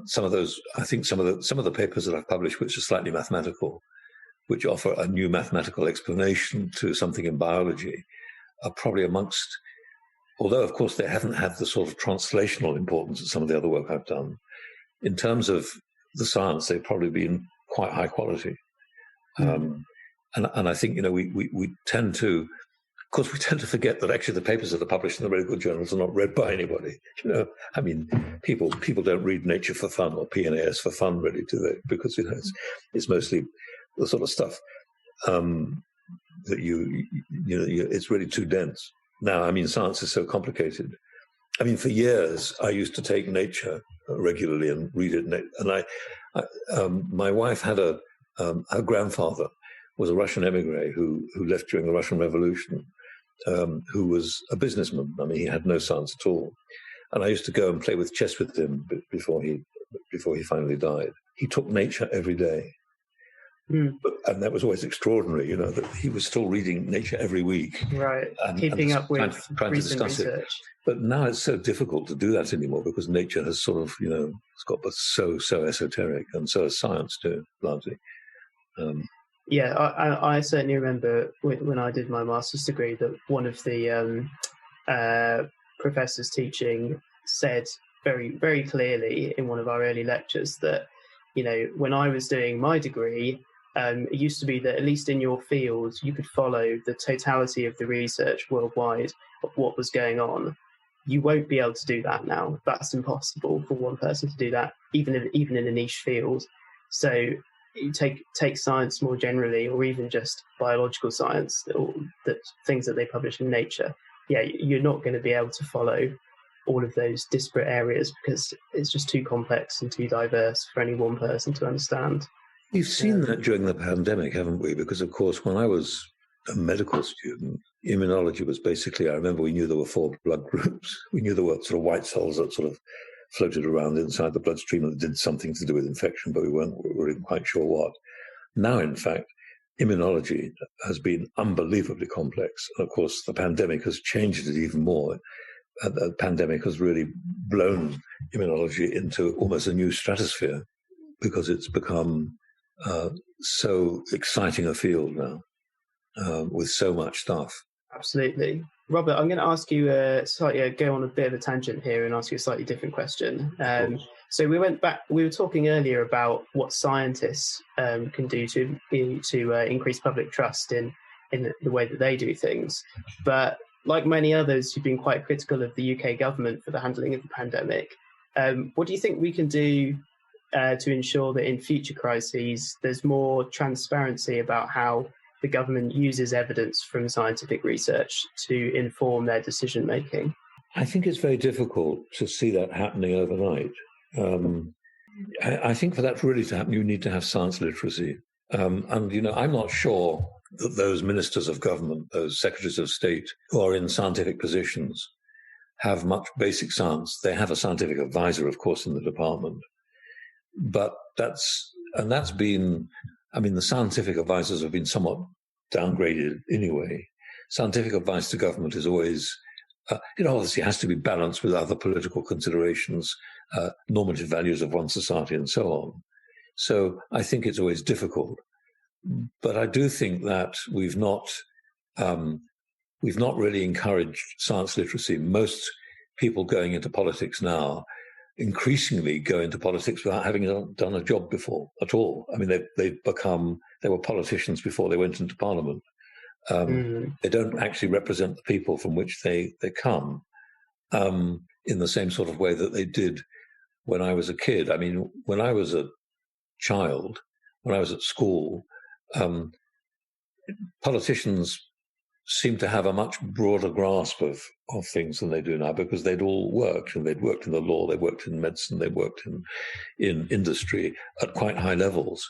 some of the papers that I've published, which are slightly mathematical, which offer a new mathematical explanation to something in biology, are probably amongst, although of course they haven't had the sort of translational importance of some of the other work I've done, in terms of the science, they've probably been quite high quality. And I think, we tend to forget that actually the papers that are published in the medical journals are not read by anybody. I mean, people don't read Nature for fun or PNAS for fun, really, do they? Because, it's mostly the sort of stuff that it's really too dense. Now, I mean, science is so complicated. I mean, for years, I used to take Nature regularly and read it. And my wife had her grandfather was a Russian emigre who left during the Russian Revolution, who was a businessman. I mean, he had no science at all. And I used to go and play with chess with him before he finally died. He took Nature every day. And that was always extraordinary, that he was still reading Nature every week. Right, keeping up with trying to discuss research. It. But now it's so difficult to do that anymore because Nature has sort of, it's got so esoteric, and so has science too, largely. Yeah, I certainly remember when I did my master's degree that one of the professors teaching said very, very clearly in one of our early lectures that, when I was doing my degree, it used to be that at least in your field, you could follow the totality of the research worldwide of what was going on. You won't be able to do that now. That's impossible for one person to do that, even in a niche field. So you take science more generally, or even just biological science, or the things that they publish in Nature. Yeah, you're not going to be able to follow all of those disparate areas because it's just too complex and too diverse for any one person to understand. We've seen that during the pandemic, haven't we? Because, of course, when I was a medical student, immunology was basically, I remember we knew there were 4 blood groups. We knew there were sort of white cells that sort of floated around inside the bloodstream that did something to do with infection, but we weren't really quite sure what. Now, in fact, immunology has been unbelievably complex. And, of course, the pandemic has changed it even more. The pandemic has really blown immunology into almost a new stratosphere because it's become so exciting a field now with so much stuff. Absolutely. Robert, I'm going to ask you go on a bit of a tangent here and ask you a slightly different question. So we were talking earlier about what scientists can do to increase public trust in the way that they do things. But like many others who've been quite critical of the UK government for the handling of the pandemic, what do you think we can do to ensure that in future crises there's more transparency about how the government uses evidence from scientific research to inform their decision making? I think it's very difficult to see that happening overnight. I think for that really to happen, you need to have science literacy. And, you know, I'm not sure that those ministers of government, those secretaries of state who are in scientific positions have much basic science. They have a scientific advisor, of course, in the department. But that's been, I mean, the scientific advisors have been somewhat downgraded anyway. Scientific advice to government is always, it obviously has to be balanced with other political considerations, normative values of one society and so on. So I think it's always difficult. But I do think that we've not really encouraged science literacy. Most people going into politics now increasingly go into politics without having done a job before at all. I mean, they were politicians before they went into parliament. They don't actually represent the people from which they come in the same sort of way that they did when I was a kid. I mean, when I was a child, when I was at school, politicians seemed to have a much broader grasp of things than they do now, because they'd all worked, and they'd worked in the law, they worked in medicine, they worked in industry at quite high levels.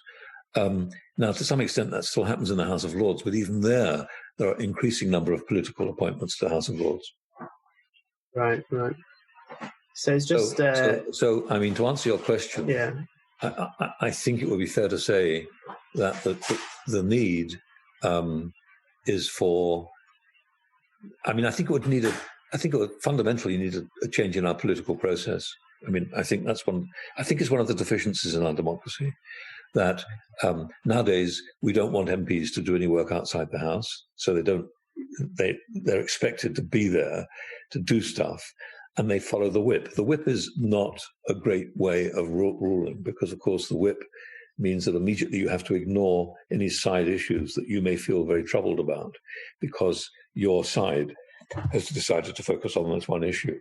Now, to some extent, that still happens in the House of Lords, but even there are an increasing number of political appointments to the House of Lords. Right. So it's just... So, I mean, to answer your question, yeah, I think it would be fair to say that the need is for... I mean, I think it would fundamentally need a change in our political process. I mean, I think it's one of the deficiencies in our democracy, that nowadays we don't want MPs to do any work outside the House, so they're expected to be there to do stuff, and they follow the whip. The whip is not a great way of ruling, because, of course, the whip means that immediately you have to ignore any side issues that you may feel very troubled about, because your side has decided to focus on this one issue.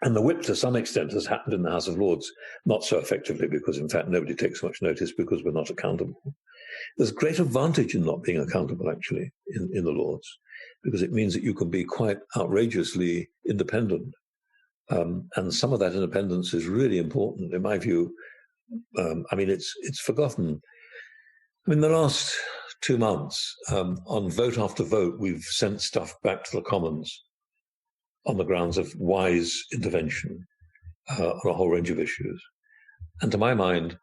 And the whip, to some extent, has happened in the House of Lords, not so effectively, because, in fact, nobody takes much notice because we're not accountable. There's great advantage in not being accountable, actually, in the Lords, because it means that you can be quite outrageously independent. And some of that independence is really important, in my view. I mean, it's forgotten. I mean, the last 2 months, on vote after vote, we've sent stuff back to the Commons on the grounds of wise intervention on a whole range of issues. And to my mind,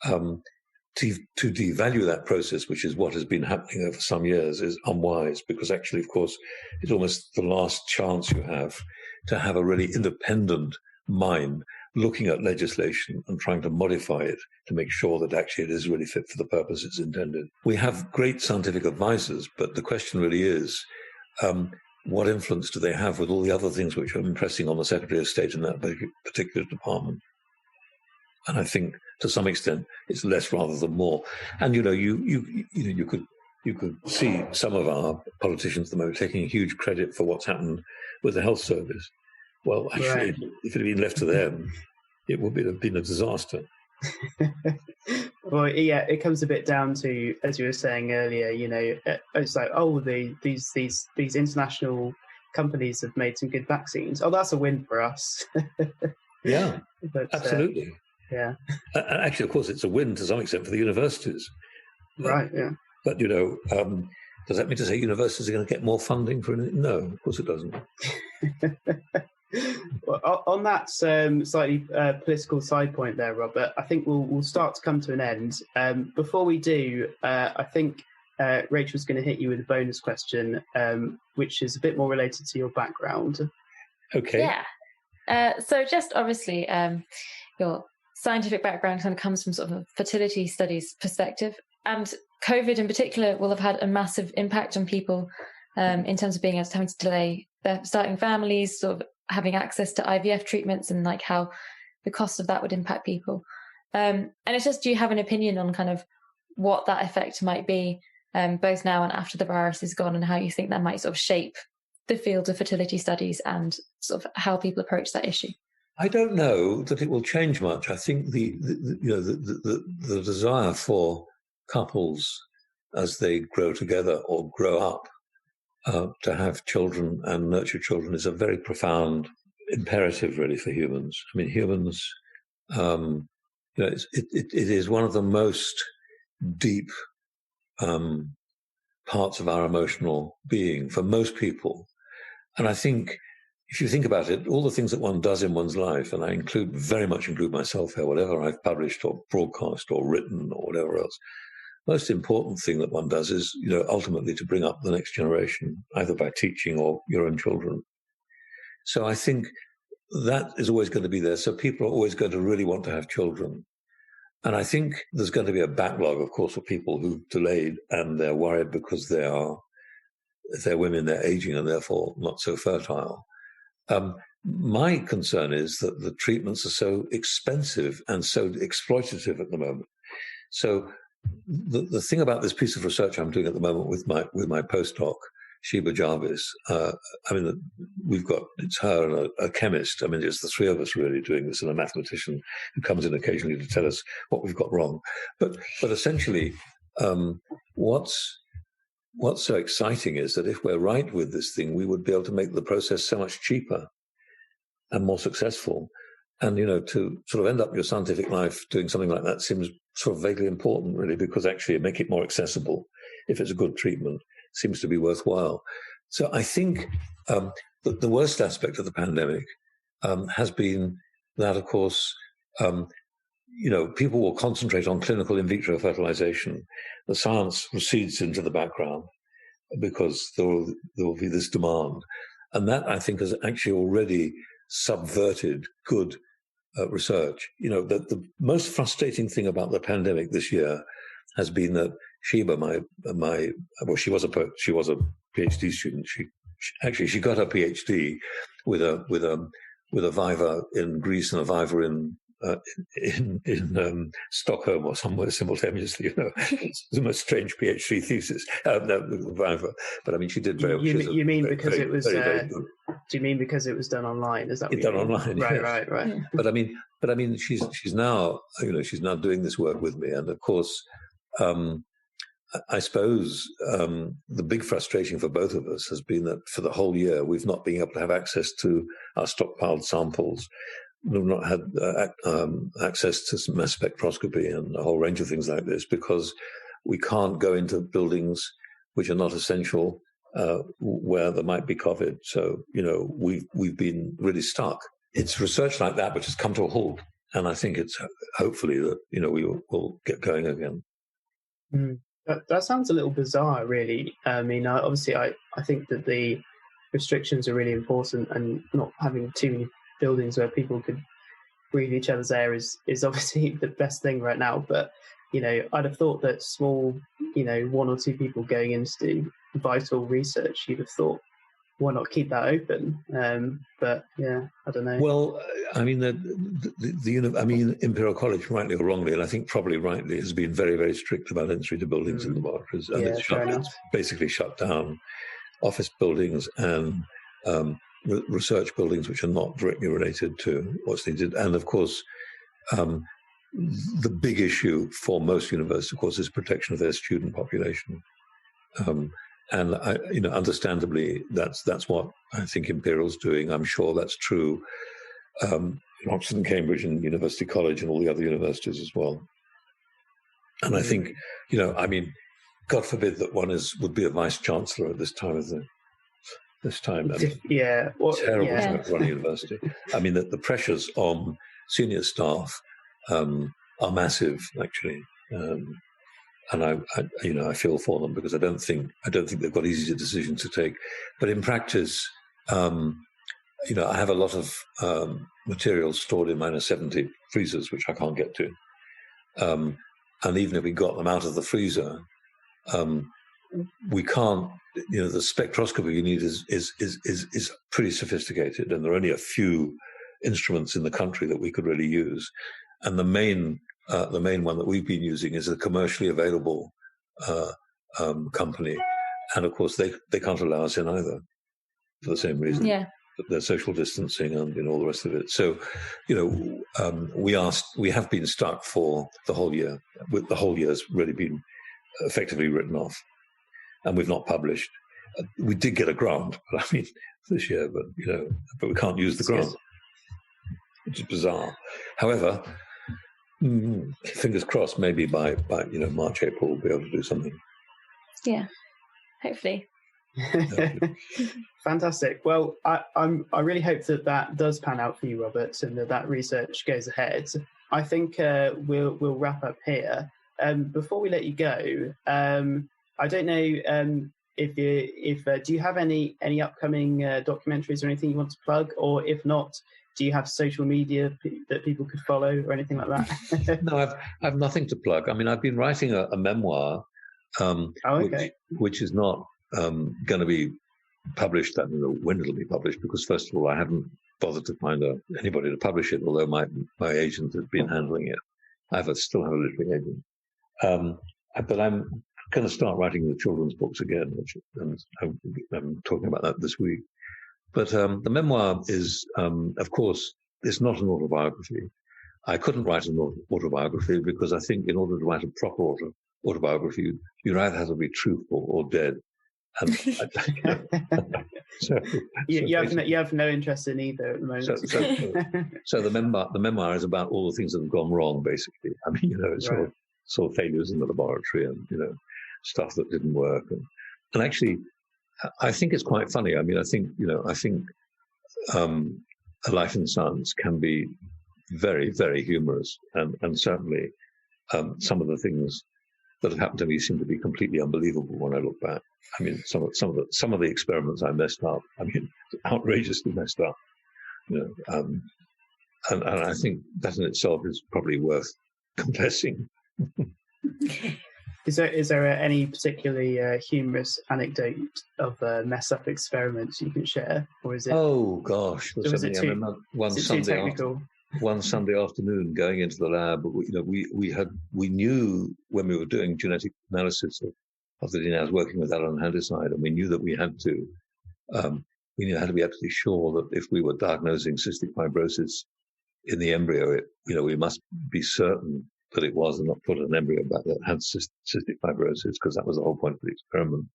to devalue that process, which is what has been happening over some years, is unwise, because actually, of course, it's almost the last chance you have to have a really independent mind looking at legislation and trying to modify it to make sure that actually it is really fit for the purpose it's intended. We have great scientific advisors, but the question really is, what influence do they have with all the other things which are impressing on the Secretary of State in that particular department? And I think, to some extent, it's less rather than more. And you could see some of our politicians at the moment taking huge credit for what's happened with the health service. Well, actually, right. If it had been left to them, it would have been a disaster. Well, yeah, it comes a bit down to, as you were saying earlier, it's like, these international companies have made some good vaccines. Oh, that's a win for us. Yeah, but, absolutely. Yeah. Actually, of course, it's a win to some extent for the universities. Right, yeah. But, does that mean to say universities are going to get more funding for it? No, of course it doesn't. Well, on that slightly political side point there, Robert, I think we'll start to come to an end. Before we do, I think Rachel's going to hit you with a bonus question, which is a bit more related to your background. Okay. Yeah. So just obviously, your scientific background kind of comes from sort of a fertility studies perspective, and COVID in particular will have had a massive impact on people in terms of being able to having to delay their starting families, sort of having access to IVF treatments, and like how the cost of that would impact people. And it's just, do you have an opinion on kind of what that effect might be, both now and after the virus is gone, and how you think that might sort of shape the field of fertility studies and sort of how people approach that issue? I don't know that it will change much. I think the the desire for couples as they grow together or grow up to have children and nurture children is a very profound imperative, really, for humans. I mean, humans, it is one of the most deep parts of our emotional being for most people. And I think, if you think about it, all the things that one does in one's life, and I very much include myself here, whatever I've published or broadcast or written or whatever else, most important thing that one does is, ultimately to bring up the next generation, either by teaching or your own children. So I think that is always going to be there. So people are always going to really want to have children. And I think there's going to be a backlog, of course, of people who've delayed and they're worried because if they're women, they're aging and therefore not so fertile. My concern is that the treatments are so expensive and so exploitative at the moment. So the thing about this piece of research I'm doing at the moment with my postdoc, Sheba Jarvis, it's her and a chemist. I mean, it's the three of us really doing this, and a mathematician who comes in occasionally to tell us what we've got wrong. But essentially, what's so exciting is that if we're right with this thing, we would be able to make the process so much cheaper and more successful. And, to sort of end up your scientific life doing something like that seems sort of vaguely important, really, because actually make it more accessible if it's a good treatment seems to be worthwhile. So I think the worst aspect of the pandemic has been that, of course, people will concentrate on clinical in vitro fertilization. The science recedes into the background because there will be this demand. And that, I think, has actually already subverted good research. The most frustrating thing about the pandemic this year has been that Sheba, she was a PhD student. She got her PhD with a viva in Greece and a viva in Stockholm or somewhere simultaneously. It's the most strange PhD thesis. Viva, but I mean, she did very. You mean because it was? Do you mean because it was done online? Is that what done online? Right. Yeah. But I mean, she's now she's now doing this work with me, and of course. I suppose the big frustration for both of us has been that for the whole year we've not been able to have access to our stockpiled samples. We've not had access to mass spectroscopy and a whole range of things like this because we can't go into buildings which are not essential where there might be COVID. So we've been really stuck. It's research like that which has come to a halt, and I think it's hopefully that we will get going again. Mm. That sounds a little bizarre, really. I mean, obviously, I think that the restrictions are really important, and not having too many buildings where people could breathe each other's air is obviously the best thing right now. But, I'd have thought that small, one or two people going into vital research, you'd have thought, why not keep that open? But yeah, I don't know. Well, I mean, Imperial College, rightly or wrongly, and I think probably rightly, has been very, very strict about entry to buildings and laboratories, and it's basically shut down office buildings and research buildings which are not directly related to what's needed. And of course, the big issue for most universities, of course, is protection of their student population. And understandably, that's what I think Imperial's doing. I'm sure that's true in Oxford and Cambridge and University College and all the other universities as well. And I think, God forbid that one would be a vice chancellor at this time of this time. I mean, terrible to run a university. I mean, the pressures on senior staff are massive, actually. And I feel for them because I don't think they've got easy decisions to take. But in practice, I have a lot of materials stored in -70 freezers which I can't get to. And even if we got them out of the freezer, we can't. The spectroscopy you need is pretty sophisticated, and there are only a few instruments in the country that we could really use. And the main one that we've been using is a commercially available company, and of course they can't allow us in either for the same reason. Yeah, their social distancing and all the rest of it. So, we have been stuck for the whole year. The whole year's really been effectively written off, and we've not published. We did get a grant, but I mean this year, but we can't use the grant, which is bizarre. However, Fingers crossed, maybe by March, April, we'll be able to do something. Yeah, hopefully. Fantastic. Well, I really hope that does pan out for you, Robert, and that research goes ahead. I think we'll wrap up here. Before we let you go, I don't know if do you have any upcoming documentaries or anything you want to plug, or if not, do you have social media that people could follow or anything like that? No, I have nothing to plug. I mean, I've been writing a memoir, which is not going to be published. I don't know when it'll be published, because first of all, I haven't bothered to find anybody to publish it, although my agent has been handling it. I still have a literary agent. But I'm going to start writing the children's books again, which I'm talking about that this week. But the memoir is, of course, it's not an autobiography. I couldn't write an autobiography because I think in order to write a proper autobiography, you either have to be truthful or dead. And you have no interest in either at the moment. So the memoir is about all the things that have gone wrong, basically. I mean, it's right. sort of failures in the laboratory and stuff that didn't work, and actually, I think it's quite funny. I mean, I think a life in science can be very, very humorous, and certainly some of the things that have happened to me seem to be completely unbelievable when I look back. I mean, some of the experiments I messed up. I mean, outrageously messed up. And I think that in itself is probably worth confessing. Is there any particularly humorous anecdote of mess up experiments you can share, or is it? Oh gosh, one Sunday afternoon going into the lab, we knew when we were doing genetic analysis of the DNA. I was working with Alan Handyside, and we knew that we had to be absolutely sure that if we were diagnosing cystic fibrosis in the embryo, we must be certain that it was, and not put an embryo back that had cystic fibrosis, because that was the whole point of the experiment.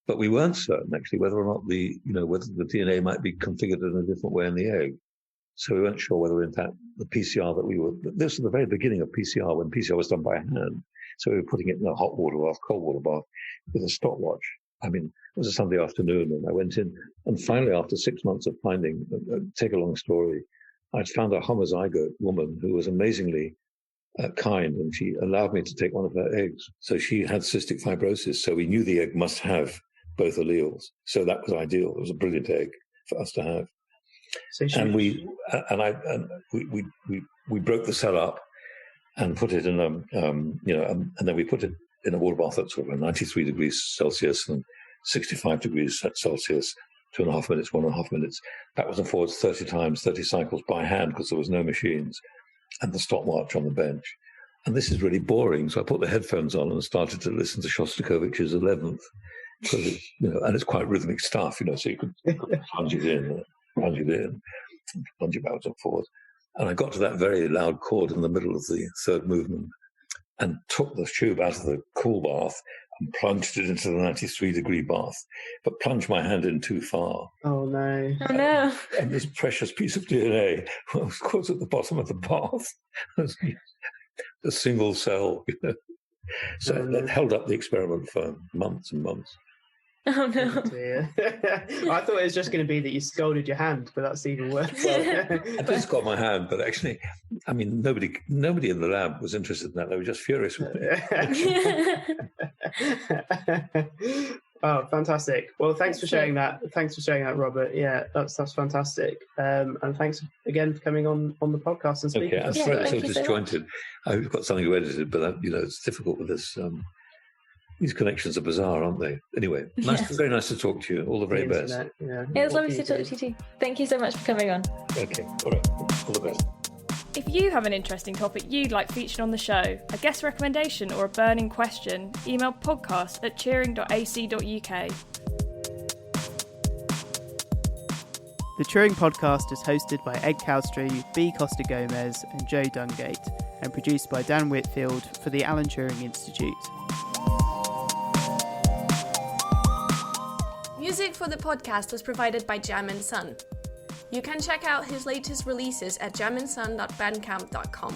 But we weren't certain actually whether or not whether the DNA might be configured in a different way in the egg. So we weren't sure whether, in fact, the PCR this was the very beginning of PCR, when PCR was done by hand. So we were putting it in a hot water bath, cold water bath with a stopwatch. I mean, it was a Sunday afternoon, and I went in, and finally, after 6 months of finding, take a long story, I'd found a homozygote woman who was amazingly kind, and she allowed me to take one of her eggs. So she had cystic fibrosis, so we knew the egg must have both alleles. So that was ideal. It was a brilliant egg for us to have. So we broke the cell up and put it in and then we put it in a water bath at sort of 93 degrees Celsius and 65 degrees Celsius, 2.5 minutes, 1.5 minutes, backwards and forwards 30 times, 30 cycles by hand, because there was no machines, and the stopwatch on the bench. And this is really boring. So I put the headphones on and started to listen to Shostakovich's 11th, because and it's quite rhythmic stuff, so you could plunge it in, plunge it backwards and forwards. And I got to that very loud chord in the middle of the third movement and took the tube out of the cool bath and plunged it into the 93-degree bath, but plunged my hand in too far. Oh, no. Oh, no. And this precious piece of DNA was caught at the bottom of the bath. A single cell, So that held up the experiment for months and months. Oh, no. Oh, dear. I thought it was just going to be that you scalded your hand, but that's even worse. I did scald my hand, but actually, I mean, nobody in the lab was interested in that. They were just furious with me. Oh, fantastic. Well, thanks for sharing that. Thanks for sharing that, Robert. Yeah, that's fantastic. And thanks again for coming on the podcast and speaking. Okay, I'm sorry it's so disjointed. I've got something to edit it, but it's difficult with this. These connections are bizarre, aren't they? Anyway, very nice to talk to you. All the very best. Yeah, it was lovely to talk to you too. Thank you so much for coming on. Okay, all right. All the best. If you have an interesting topic you'd like featured on the show, a guest recommendation or a burning question, email podcast@turing.ac.uk. The Turing podcast is hosted by Ed Cowstry, B. Costa Gomez and Joe Dungate, and produced by Dan Whitfield for the Alan Turing Institute. Music for the podcast was provided by Jam and Sun. You can check out his latest releases at jamandsun.bandcamp.com.